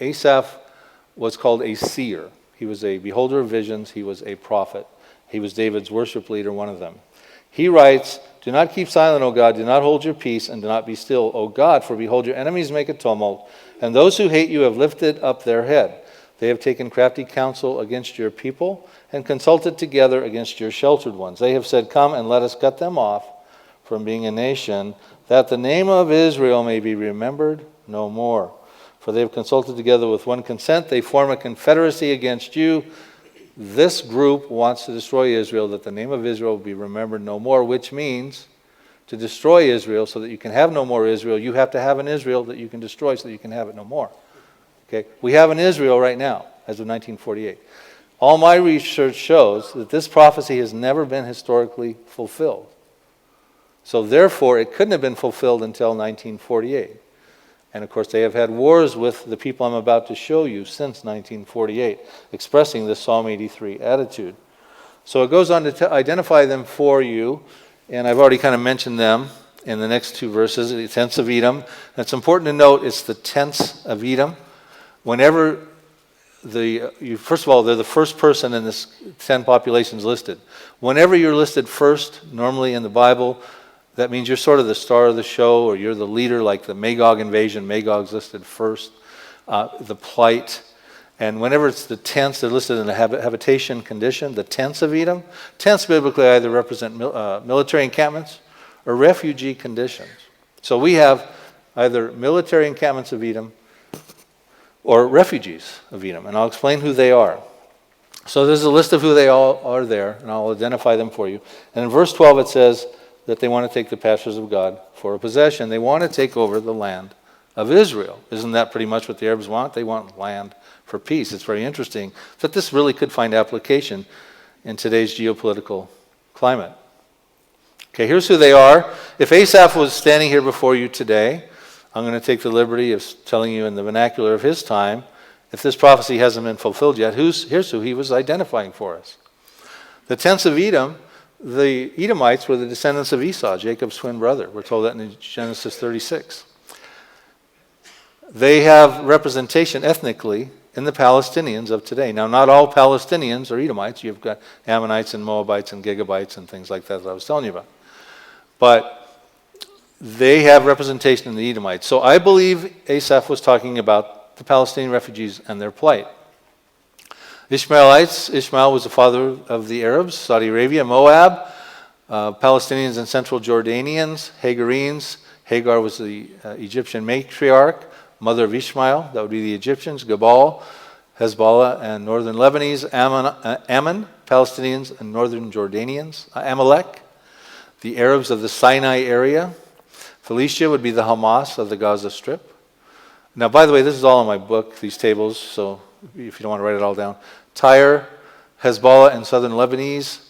Speaker 1: Asaph was called a seer. He was a beholder of visions. He was a prophet. He was David's worship leader, one of them. He writes, do not keep silent, O God. Do not hold your peace, and do not be still, O God, for behold, your enemies make a tumult, and those who hate you have lifted up their head. They have taken crafty counsel against your people, and consulted together against your sheltered ones. They have said, come and let us cut them off from being a nation, that the name of Israel may be remembered no more. For they have consulted together with one consent. They form a confederacy against you. This group wants to destroy Israel, that the name of Israel will be remembered no more, which means to destroy Israel so that you can have no more Israel, you have to have an Israel that you can destroy so that you can have it no more. Okay? We have an Israel right now, as of 1948. All my research shows that this prophecy has never been historically fulfilled. So therefore, it couldn't have been fulfilled until 1948. And of course, they have had wars with the people I'm about to show you since 1948, expressing this Psalm 83 attitude. So it goes on to identify them for you, and I've already kind of mentioned them in the next two verses, the tents of Edom. And it's important to note it's the tents of Edom. Whenever first of all, they're the first person in this 10 populations listed. Whenever you're listed first, normally in the Bible, that means you're sort of the star of the show, or you're the leader, like the Magog invasion. Magog's listed first. The plight. And whenever it's the tents, they're listed in the habitation condition. The tents of Edom. Tents biblically either represent military encampments or refugee conditions. So we have either military encampments of Edom or refugees of Edom. And I'll explain who they are. So there's a list of who they all are there, and I'll identify them for you. And in verse 12 it says that they want to take the pastures of God for a possession. They want to take over the land of Israel. Isn't that pretty much what the Arabs want? They want land for peace. It's very interesting that this really could find application in today's geopolitical climate. Okay, here's who they are. If Asaph was standing here before you today, I'm going to take the liberty of telling you in the vernacular of his time, if this prophecy hasn't been fulfilled yet, here's who he was identifying for us. The tents of Edom, the Edomites were the descendants of Esau, Jacob's twin brother. We're told that in Genesis 36. They have representation ethnically in the Palestinians of today. Now, not all Palestinians are Edomites. You've got Ammonites and Moabites and Gigabites and things like that I was telling you about. But they have representation in the Edomites. So I believe Asaph was talking about the Palestinian refugees and their plight. Ishmaelites. Ishmael was the father of the Arabs, Saudi Arabia, Moab, Palestinians and central Jordanians, Hagarenes. Hagar was the Egyptian matriarch, mother of Ishmael. That would be the Egyptians. Gebal, Hezbollah, and northern Lebanese. Ammon, Palestinians and northern Jordanians. Amalek, the Arabs of the Sinai area. Philistia would be the Hamas of the Gaza Strip. Now, by the way, this is all in my book, these tables, so if you don't want to write it all down. Tyre, Hezbollah, and southern Lebanese.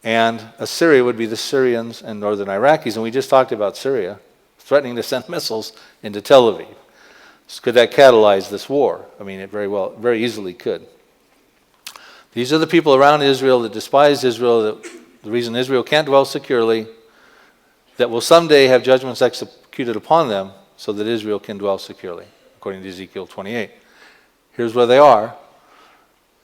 Speaker 1: And Assyria would be the Syrians and northern Iraqis. And we just talked about Syria threatening to send missiles into Tel Aviv. So could that catalyze this war? I mean, it very easily could. These are the people around Israel that despise Israel, the reason Israel can't dwell securely, that will someday have judgments executed upon them so that Israel can dwell securely, according to Ezekiel 28. Here's where they are.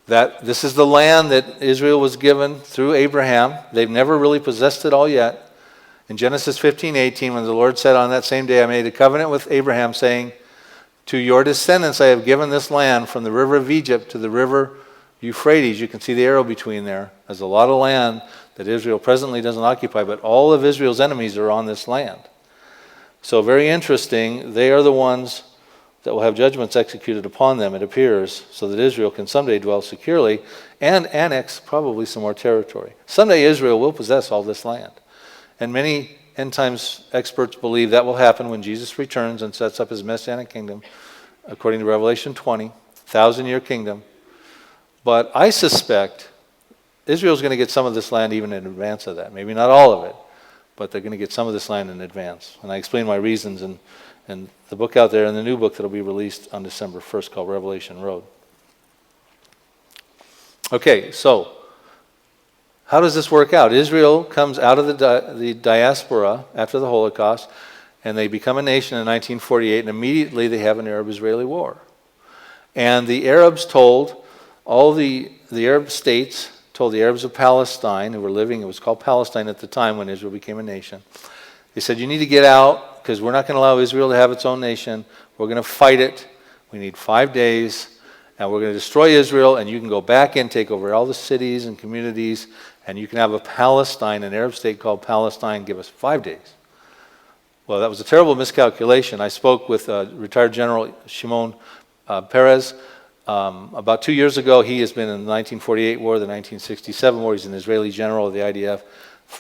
Speaker 1: That this is the land that Israel was given through Abraham. They've never really possessed it all yet. In Genesis 15:18, when the Lord said, on that same day I made a covenant with Abraham, saying, to your descendants I have given this land from the river of Egypt to the river Euphrates. You can see the arrow between there. There's a lot of land that Israel presently doesn't occupy, but all of Israel's enemies are on this land. So very interesting. They are the ones that will have judgments executed upon them, it appears, so that Israel can someday dwell securely and annex probably some more territory. Someday Israel will possess all this land. And many end times experts believe that will happen when Jesus returns and sets up his messianic kingdom, according to Revelation 20, 1,000-year kingdom. But I suspect Israel's going to get some of this land even in advance of that. Maybe not all of it, but they're going to get some of this land in advance. And I explain my reasons in the book out there, and the new book that will be released on December 1st called Revelation Road. Okay, so how does this work out? Israel comes out of the diaspora after the Holocaust, and they become a nation in 1948, and immediately they have an Arab-Israeli war. And the Arabs told, all the Arab states told the Arabs of Palestine who were living, it was called Palestine at the time when Israel became a nation, they said, you need to get out because we're not going to allow Israel to have its own nation. We're going to fight it. We need 5 days, and we're going to destroy Israel, and you can go back and take over all the cities and communities, and you can have a Palestine, an Arab state called Palestine. Give us 5 days. Well, that was a terrible miscalculation. I spoke with retired General Shimon Peres about 2 years ago. He has been in the 1948 war, the 1967 war. He's an Israeli general of the IDF,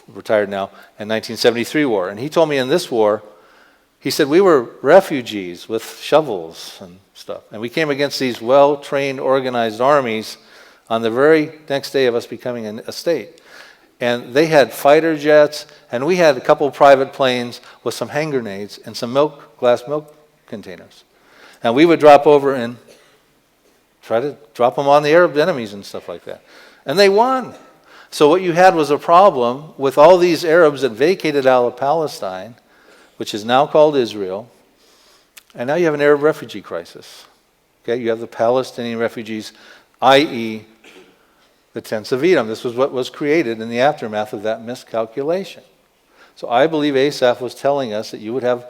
Speaker 1: retired now, and 1973 war. And he told me in this war, he said, we were refugees with shovels and stuff. And we came against these well-trained, organized armies on the very next day of us becoming a state. And they had fighter jets, and we had a couple private planes with some hand grenades and some glass milk containers. And we would drop over and try to drop them on the Arab enemies and stuff like that. And they won. So what you had was a problem with all these Arabs that vacated out of Palestine, which is now called Israel, and now you have an Arab refugee crisis. Okay, you have the Palestinian refugees, i.e., the tents of Edom. This was what was created in the aftermath of that miscalculation. So I believe Asaph was telling us that you would have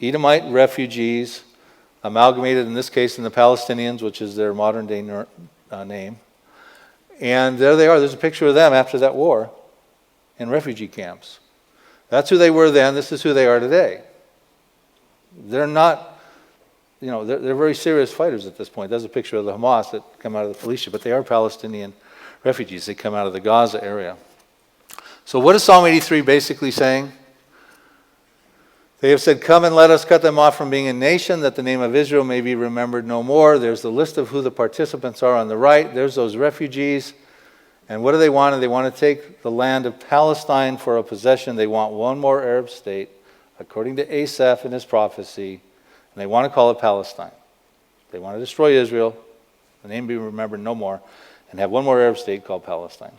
Speaker 1: Edomite refugees amalgamated, in this case, in the Palestinians, which is their modern-day name. And there they are. There's a picture of them after that war in refugee camps. That's who they were then. This is who they are today. They're not, they're very serious fighters at this point. There's a picture of the Hamas that come out of the Fallujah, but they are Palestinian refugees. They come out of the Gaza area. So what is Psalm 83 basically saying? They have said, come and let us cut them off from being a nation, that the name of Israel may be remembered no more. There's the list of who the participants are on the right. There's those refugees. And what do they want? They want to take the land of Palestine for a possession. They want one more Arab state, according to Asaph in his prophecy, and they want to call it Palestine. They want to destroy Israel, the name be remembered no more, and have one more Arab state called Palestine.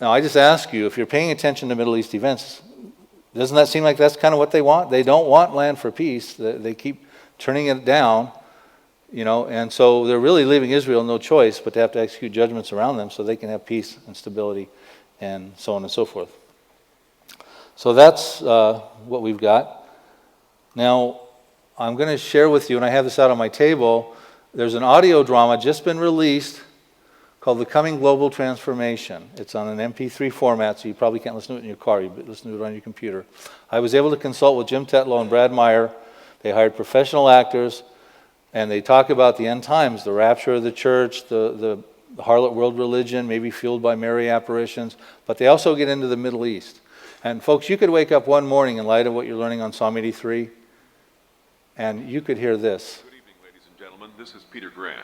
Speaker 1: Now, I just ask you, if you're paying attention to Middle East events, doesn't that seem like that's kind of what they want? They don't want land for peace. They keep turning it down, and so they're really leaving Israel no choice but to have to execute judgments around them so they can have peace and stability and so on and so forth. So that's what we've got. Now, I'm going to share with you, and I have this out on my table, there's an audio drama just been released called The Coming Global Transformation. It's on an MP3 format, so you probably can't listen to it in your car. You listen to it on your computer. I was able to consult with Jim Tetlow and Brad Meyer. They hired professional actors, and they talk about the end times, the rapture of the church, the harlot world religion, maybe fueled by Mary apparitions, but they also get into the Middle East. And folks, you could wake up one morning in light of what you're learning on Psalm 83, and you could hear this.
Speaker 2: Good evening, ladies and gentlemen. This is Peter Grant.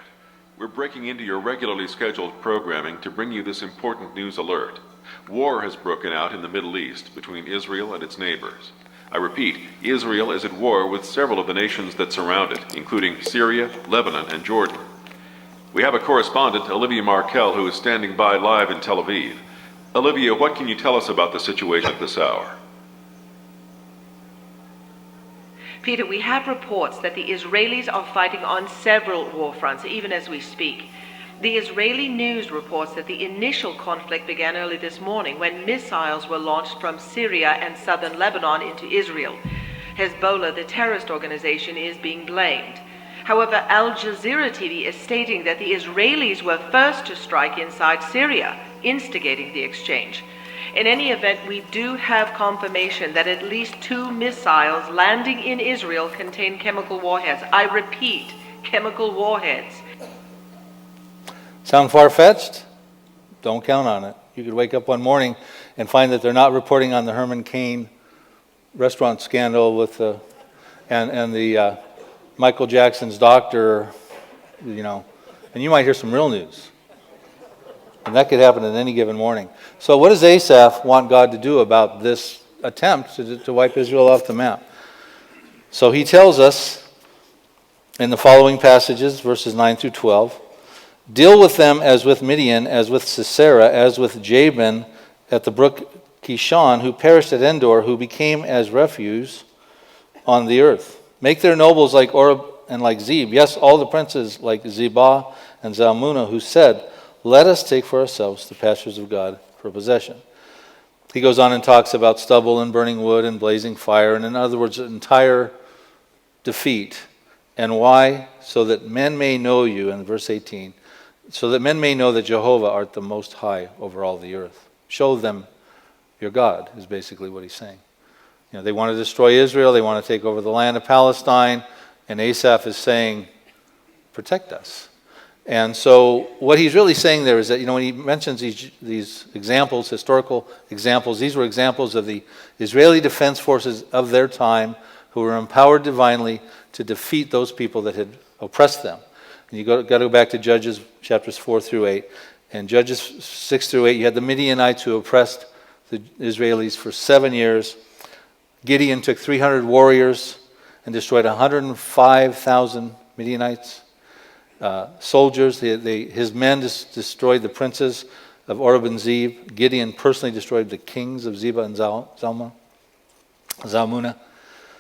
Speaker 2: We're breaking into your regularly scheduled programming to bring you this important news alert. War has broken out in the Middle East between Israel and its neighbors. I repeat, Israel is at war with several of the nations that surround it, including Syria, Lebanon, and Jordan. We have a correspondent, Olivia Markell, who is standing by live in Tel Aviv. Olivia, what can you tell us about the situation at this hour?
Speaker 3: Peter, we have reports that the Israelis are fighting on several war fronts, even as we speak. The Israeli news reports that the initial conflict began early this morning when missiles were launched from Syria and southern Lebanon into Israel. Hezbollah, the terrorist organization, is being blamed. However, Al Jazeera TV is stating that the Israelis were first to strike inside Syria, instigating the exchange. In any event, we do have confirmation that at least 2 missiles landing in Israel contain chemical warheads. I repeat, chemical warheads.
Speaker 1: Sound far-fetched? Don't count on it. You could wake up one morning and find that they're not reporting on the Herman Cain restaurant scandal with the Michael Jackson's doctor, and you might hear some real news. And that could happen at any given morning. So what does Asaph want God to do about this attempt to wipe Israel off the map? So he tells us in the following passages, verses 9 through 12, deal with them as with Midian, as with Sisera, as with Jabin at the brook Kishon, who perished at Endor, who became as refuse, on the earth. Make their nobles like Oreb and like Zeb. Yes, all the princes like Zebah and Zalmunna, who said, let us take for ourselves the pastures of God for possession. He goes on and talks about stubble and burning wood and blazing fire, and in other words, entire defeat. And why? So that men may know you, in verse 18, so that men may know that Jehovah art the most high over all the earth. Show them your God, is basically what he's saying. You know, they want to destroy Israel, they want to take over the land of Palestine, and Asaph is saying, protect us. And so what he's really saying there is that, when he mentions these examples, historical examples, these were examples of the Israeli defense forces of their time who were empowered divinely to defeat those people that had oppressed them. And you got to go back to Judges chapters 4 through 8. And Judges 6 through 8, you had the Midianites who oppressed the Israelis for 7 years. Gideon took 300 warriors and destroyed 105,000 Midianites. Soldiers, his men destroyed the princes of Oreb and Zeb. Gideon personally destroyed the kings of Zebah and Zalmunna.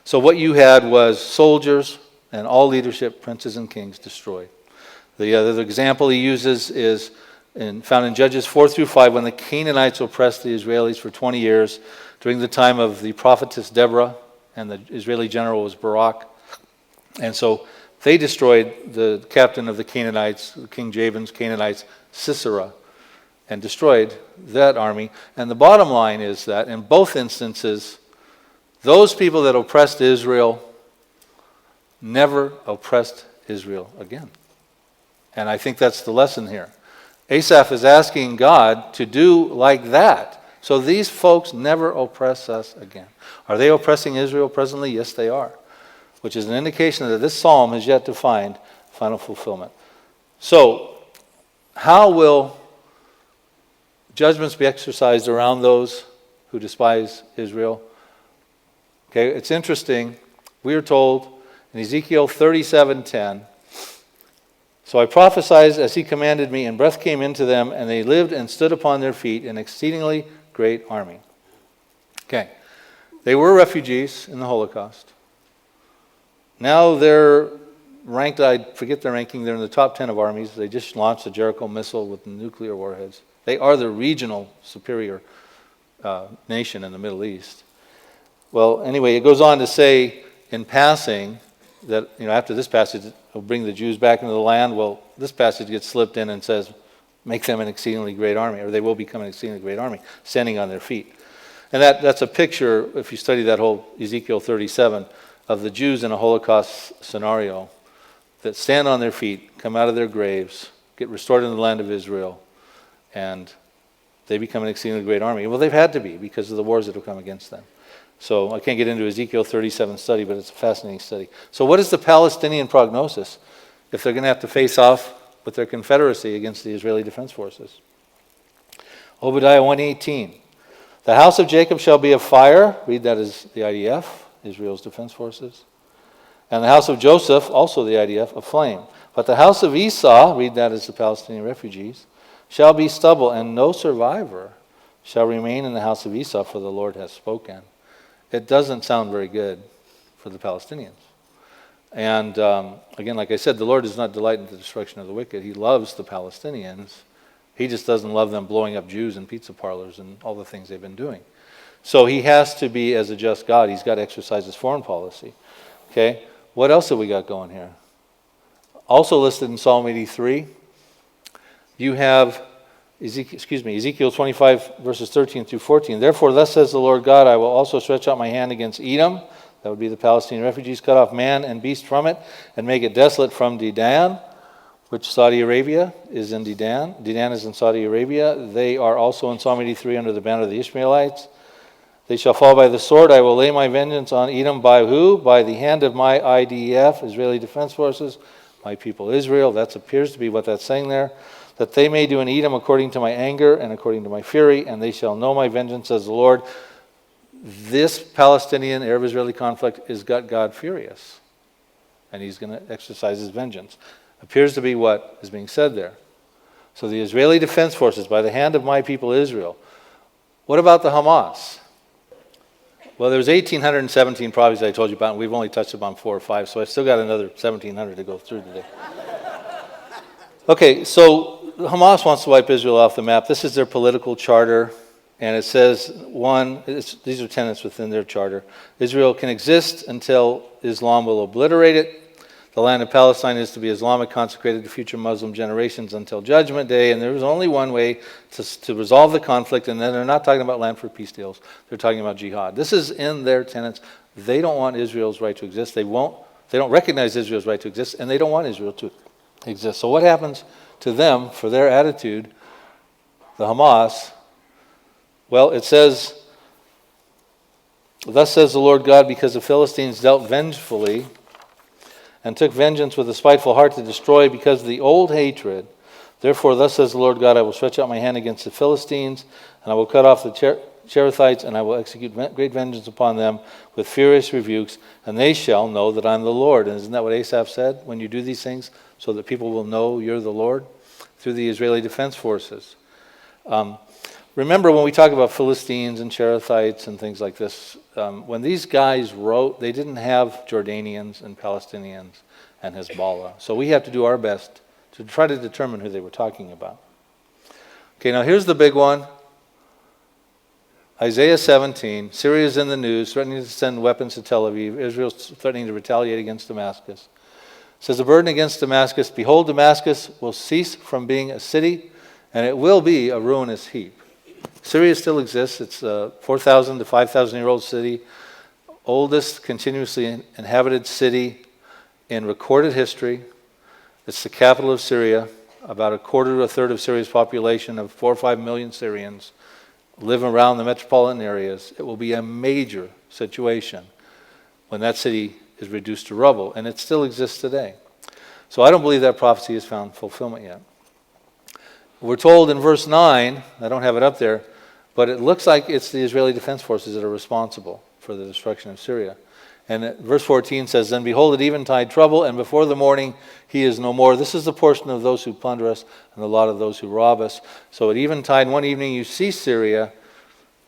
Speaker 1: So what you had was soldiers and all leadership, princes and kings destroyed. The other example he uses is found in Judges 4 through 5, when the Canaanites oppressed the Israelis for 20 years during the time of the prophetess Deborah, and the Israeli general was Barak. And so they destroyed the captain of the Canaanites, King Jabin's Canaanites, Sisera, and destroyed that army. And the bottom line is that in both instances, those people that oppressed Israel never oppressed Israel again. And I think that's the lesson here. Asaph is asking God to do like that, so these folks never oppress us again. Are they oppressing Israel presently? Yes, they are. Which is an indication that this psalm has yet to find final fulfillment. So, how will judgments be exercised around those who despise Israel? Okay, it's interesting. We are told in Ezekiel 37:10, so I prophesied as he commanded me, and breath came into them, and they lived and stood upon their feet, an exceedingly great army. Okay, they were refugees in the Holocaust. Now they're ranked, I forget their ranking, they're in the top 10 of armies. They just launched the Jericho missile with nuclear warheads. They are the regional superior nation in the Middle East. Well, anyway, it goes on to say in passing that, after this passage, will bring the Jews back into the land. Well, this passage gets slipped in and says, make them an exceedingly great army, or they will become an exceedingly great army, standing on their feet. And that's a picture, if you study that whole Ezekiel 37, of the Jews in a Holocaust scenario that stand on their feet, come out of their graves, get restored in the land of Israel, and they become an exceedingly great army. Well, they've had to be because of the wars that have come against them. So I can't get into Ezekiel 37 study, but it's a fascinating study. So what is the Palestinian prognosis if they're going to have to face off with their confederacy against the Israeli defense forces? Obadiah 1:18. The house of Jacob shall be a fire. Read that as the IDF, Israel's defense forces. And the house of Joseph, also the IDF, a flame. But the house of Esau, read that as the Palestinian refugees, shall be stubble, and no survivor shall remain in the house of Esau, for the Lord has spoken. It doesn't sound very good for the Palestinians. And again, like I said, the Lord does not delight in the destruction of the wicked. He loves the Palestinians. He just doesn't love them blowing up Jews in pizza parlors and all the things they've been doing. So he has to be, as a just God, he's got to exercise his foreign policy. Okay, what else have we got going here? Also listed in Psalm 83, you have Ezekiel 25, verses 13 through 14. Therefore, thus says the Lord God, I will also stretch out my hand against Edom, that would be the Palestinian refugees, cut off man and beast from it, and make it desolate from Dedan, which Saudi Arabia is in Dedan. Dedan is in Saudi Arabia. They are also in Psalm 83 under the banner of the Ishmaelites. They shall fall by the sword. I will lay my vengeance on Edom by who? By the hand of my IDF, Israeli Defense Forces, my people Israel. That appears to be what that's saying there. That they may do in Edom according to my anger and according to my fury, and they shall know my vengeance, says the Lord. This Palestinian Arab-Israeli conflict has got God furious, and he's going to exercise his vengeance. Appears to be what is being said there. So the Israeli Defense Forces, by the hand of my people Israel. What about the Hamas? Well, there's 1,817 properties I told you about, and we've only touched upon 4 or 5, so I've still got another 1,700 to go through today. Okay, so Hamas wants to wipe Israel off the map. This is their political charter, and it says, these are tenets within their charter. Israel can exist until Islam will obliterate it. The land of Palestine is to be Islamic, consecrated to future Muslim generations until Judgment Day, and there's only one way to resolve the conflict, and then they're not talking about land for peace deals. They're talking about jihad. This is in their tenets. They don't want Israel's right to exist. They don't recognize Israel's right to exist, and they don't want Israel to exist. So what happens to them for their attitude, the Hamas? Well, it says, thus says the Lord God, because the Philistines dealt vengefully and took vengeance with a spiteful heart to destroy because of the old hatred. Therefore, thus says the Lord God, I will stretch out my hand against the Philistines, and I will cut off the Cherethites, and I will execute great vengeance upon them with furious rebukes, and they shall know that I'm the Lord. And isn't that what Asaph said? When you do these things, so that people will know you're the Lord? Through the Israeli Defense Forces. Remember when we talk about Philistines and Cherethites and things like this, when these guys wrote, they didn't have Jordanians and Palestinians and Hezbollah. So we have to do our best to try to determine who they were talking about. Okay, now here's the big one. Isaiah 17, Syria's in the news, threatening to send weapons to Tel Aviv. Israel's threatening to retaliate against Damascus. It says, the burden against Damascus, behold, Damascus will cease from being a city, and it will be a ruinous heap. Syria still exists. It's a 4,000 to 5,000-year-old city, oldest continuously inhabited city in recorded history. It's the capital of Syria. About a quarter to a third of Syria's population of 4 or 5 million Syrians live around the metropolitan areas. It will be a major situation when that city is reduced to rubble, and it still exists today. So I don't believe that prophecy has found fulfillment yet. We're told in verse 9, I don't have it up there, but it looks like it's the Israeli Defense Forces that are responsible for the destruction of Syria. And verse 14 says, then behold, at eventide trouble, and before the morning he is no more. This is the portion of those who plunder us and the lot of those who rob us. So at eventide, one evening you see Syria,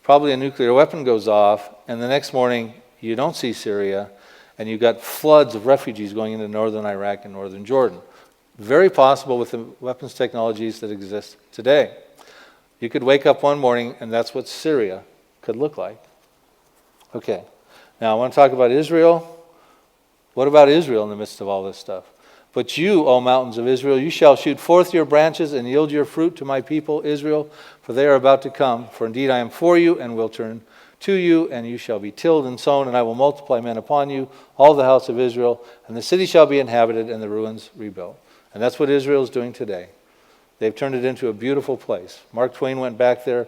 Speaker 1: probably a nuclear weapon goes off, and the next morning you don't see Syria, and you've got floods of refugees going into northern Iraq and northern Jordan. Very possible with the weapons technologies that exist today. You could wake up one morning and that's what Syria could look like. Okay, now I want to talk about Israel. What about Israel in the midst of all this stuff? But you, O mountains of Israel, you shall shoot forth your branches and yield your fruit to my people Israel, for they are about to come. For indeed I am for you and will turn to you, and you shall be tilled and sown, and I will multiply men upon you, all the house of Israel, and the city shall be inhabited and the ruins rebuilt. And that's what Israel is doing today. They've turned it into a beautiful place. Mark Twain went back there,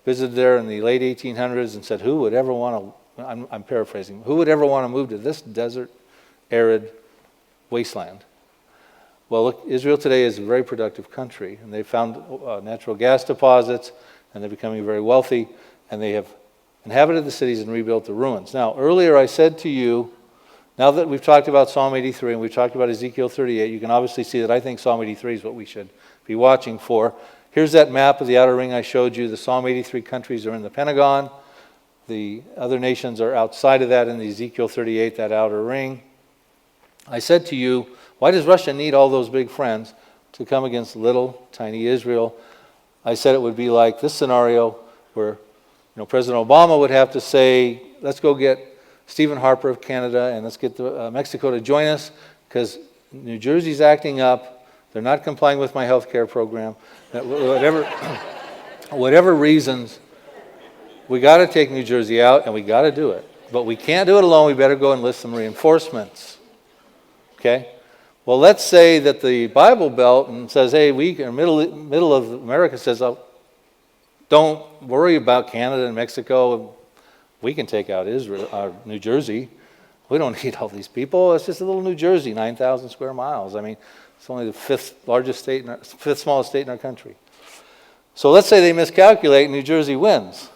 Speaker 1: visited there in the late 1800s and said, who would ever want to, I'm paraphrasing, who would ever want to move to this desert, arid wasteland? Well, look, Israel today is a very productive country, and they've found natural gas deposits, and they're becoming very wealthy, and they have inhabited the cities and rebuilt the ruins. Now, earlier I said to you, now that we've talked about Psalm 83 and we've talked about Ezekiel 38, you can obviously see that I think Psalm 83 is what we should be watching for. Here's that map of the outer ring I showed you. The Psalm 83 countries are in the Pentagon. The other nations are outside of that in the Ezekiel 38, that outer ring. I said to you, why does Russia need all those big friends to come against little, tiny Israel? I said it would be like this scenario where President Obama would have to say, let's go get Stephen Harper of Canada and let's get Mexico to join us because New Jersey's acting up. They're not complying with my health care program. Whatever reasons, we got to take New Jersey out and we got to do it. But we can't do it alone. We better go enlist some reinforcements. Okay? Well, let's say that the Bible Belt and says, hey, middle of America says, oh, don't worry about Canada and Mexico. We can take out New Jersey. We don't need all these people. It's just a little New Jersey, 9,000 square miles. I mean, it's only the fifth smallest state in our country. So let's say they miscalculate and New Jersey wins.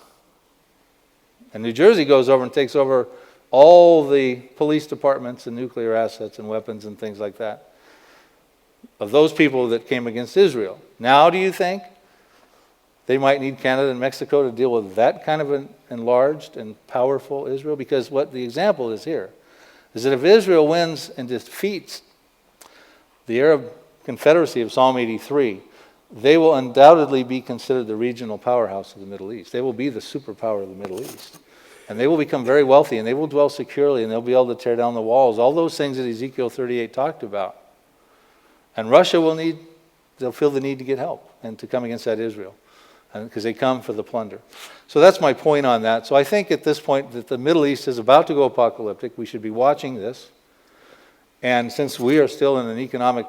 Speaker 1: And New Jersey goes over and takes over all the police departments and nuclear assets and weapons and things like that of those people that came against Israel. Now do you think they might need Canada and Mexico to deal with that kind of an enlarged and powerful Israel. Because what the example is here is that if Israel wins and defeats the Arab confederacy of Psalm 83, they will undoubtedly be considered the regional powerhouse of the Middle East. They will be the superpower of the Middle East. And they will become very wealthy, and they will dwell securely, and they'll be able to tear down the walls. All those things that Ezekiel 38 talked about. And Russia they'll feel the need to get help and to come against that Israel, because they come for the plunder. So that's my point on that. So I think at this point that the Middle East is about to go apocalyptic. We should be watching this. And since we are still in an economic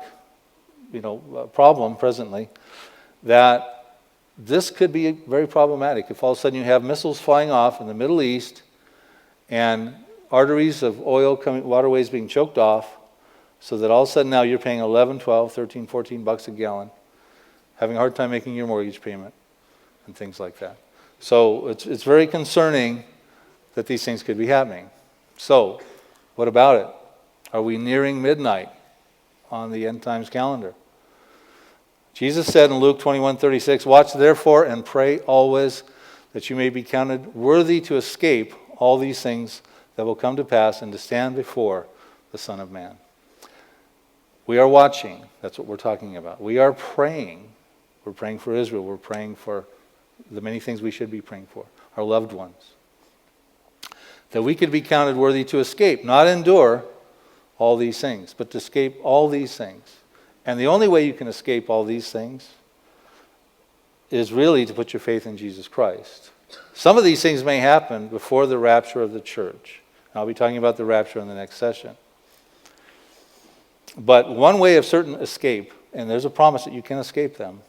Speaker 1: problem presently, that this could be very problematic if all of a sudden you have missiles flying off in the Middle East and arteries of oil waterways being choked off, so that all of a sudden now you're paying 11, 12, 13, 14 bucks a gallon, having a hard time making your mortgage payment and things like that. So it's very concerning that these things could be happening. So what about it? Are we nearing midnight on the end times calendar? Jesus said in Luke 21:36, "Watch therefore and pray always, that you may be counted worthy to escape all these things that will come to pass and to stand before the Son of Man." We are watching. That's what we're talking about. We are praying. We're praying for Israel. We're praying for the many things we should be praying for, our loved ones. That we could be counted worthy to escape, not endure all these things, but to escape all these things. And the only way you can escape all these things is really to put your faith in Jesus Christ. Some of these things may happen before the rapture of the church. And I'll be talking about the rapture in the next session. But one way of certain escape, and there's a promise that you can escape them,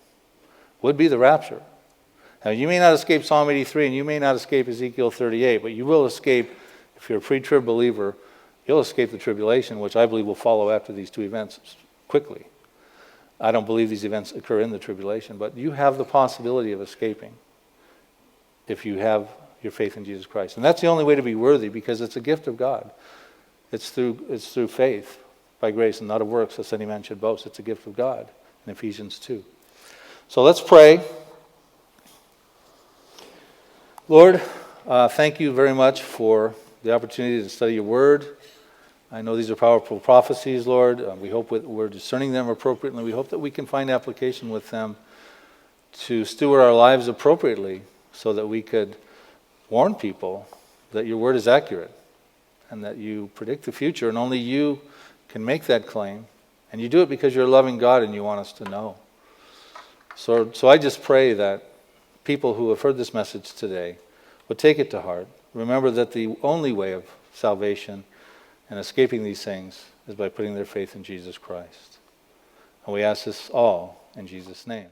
Speaker 1: would be the rapture. Now, you may not escape Psalm 83 and you may not escape Ezekiel 38, but you will escape, if you're a pre-trib believer, you'll escape the tribulation, which I believe will follow after these two events quickly. I don't believe these events occur in the tribulation, but you have the possibility of escaping if you have your faith in Jesus Christ. And that's the only way to be worthy, because it's a gift of God. It's through faith, by grace, and not of works, lest any man should boast. It's a gift of God in Ephesians 2. So let's pray. Lord, thank you very much for the opportunity to study your word. I know these are powerful prophecies, Lord. We hope we're discerning them appropriately. We hope that we can find application with them to steward our lives appropriately, so that we could warn people that your word is accurate and that you predict the future, and only you can make that claim. And you do it because you're a loving God and you want us to know. So I just pray that people who have heard this message today would take it to heart. Remember that the only way of salvation and escaping these things is by putting their faith in Jesus Christ. And we ask this all in Jesus' name.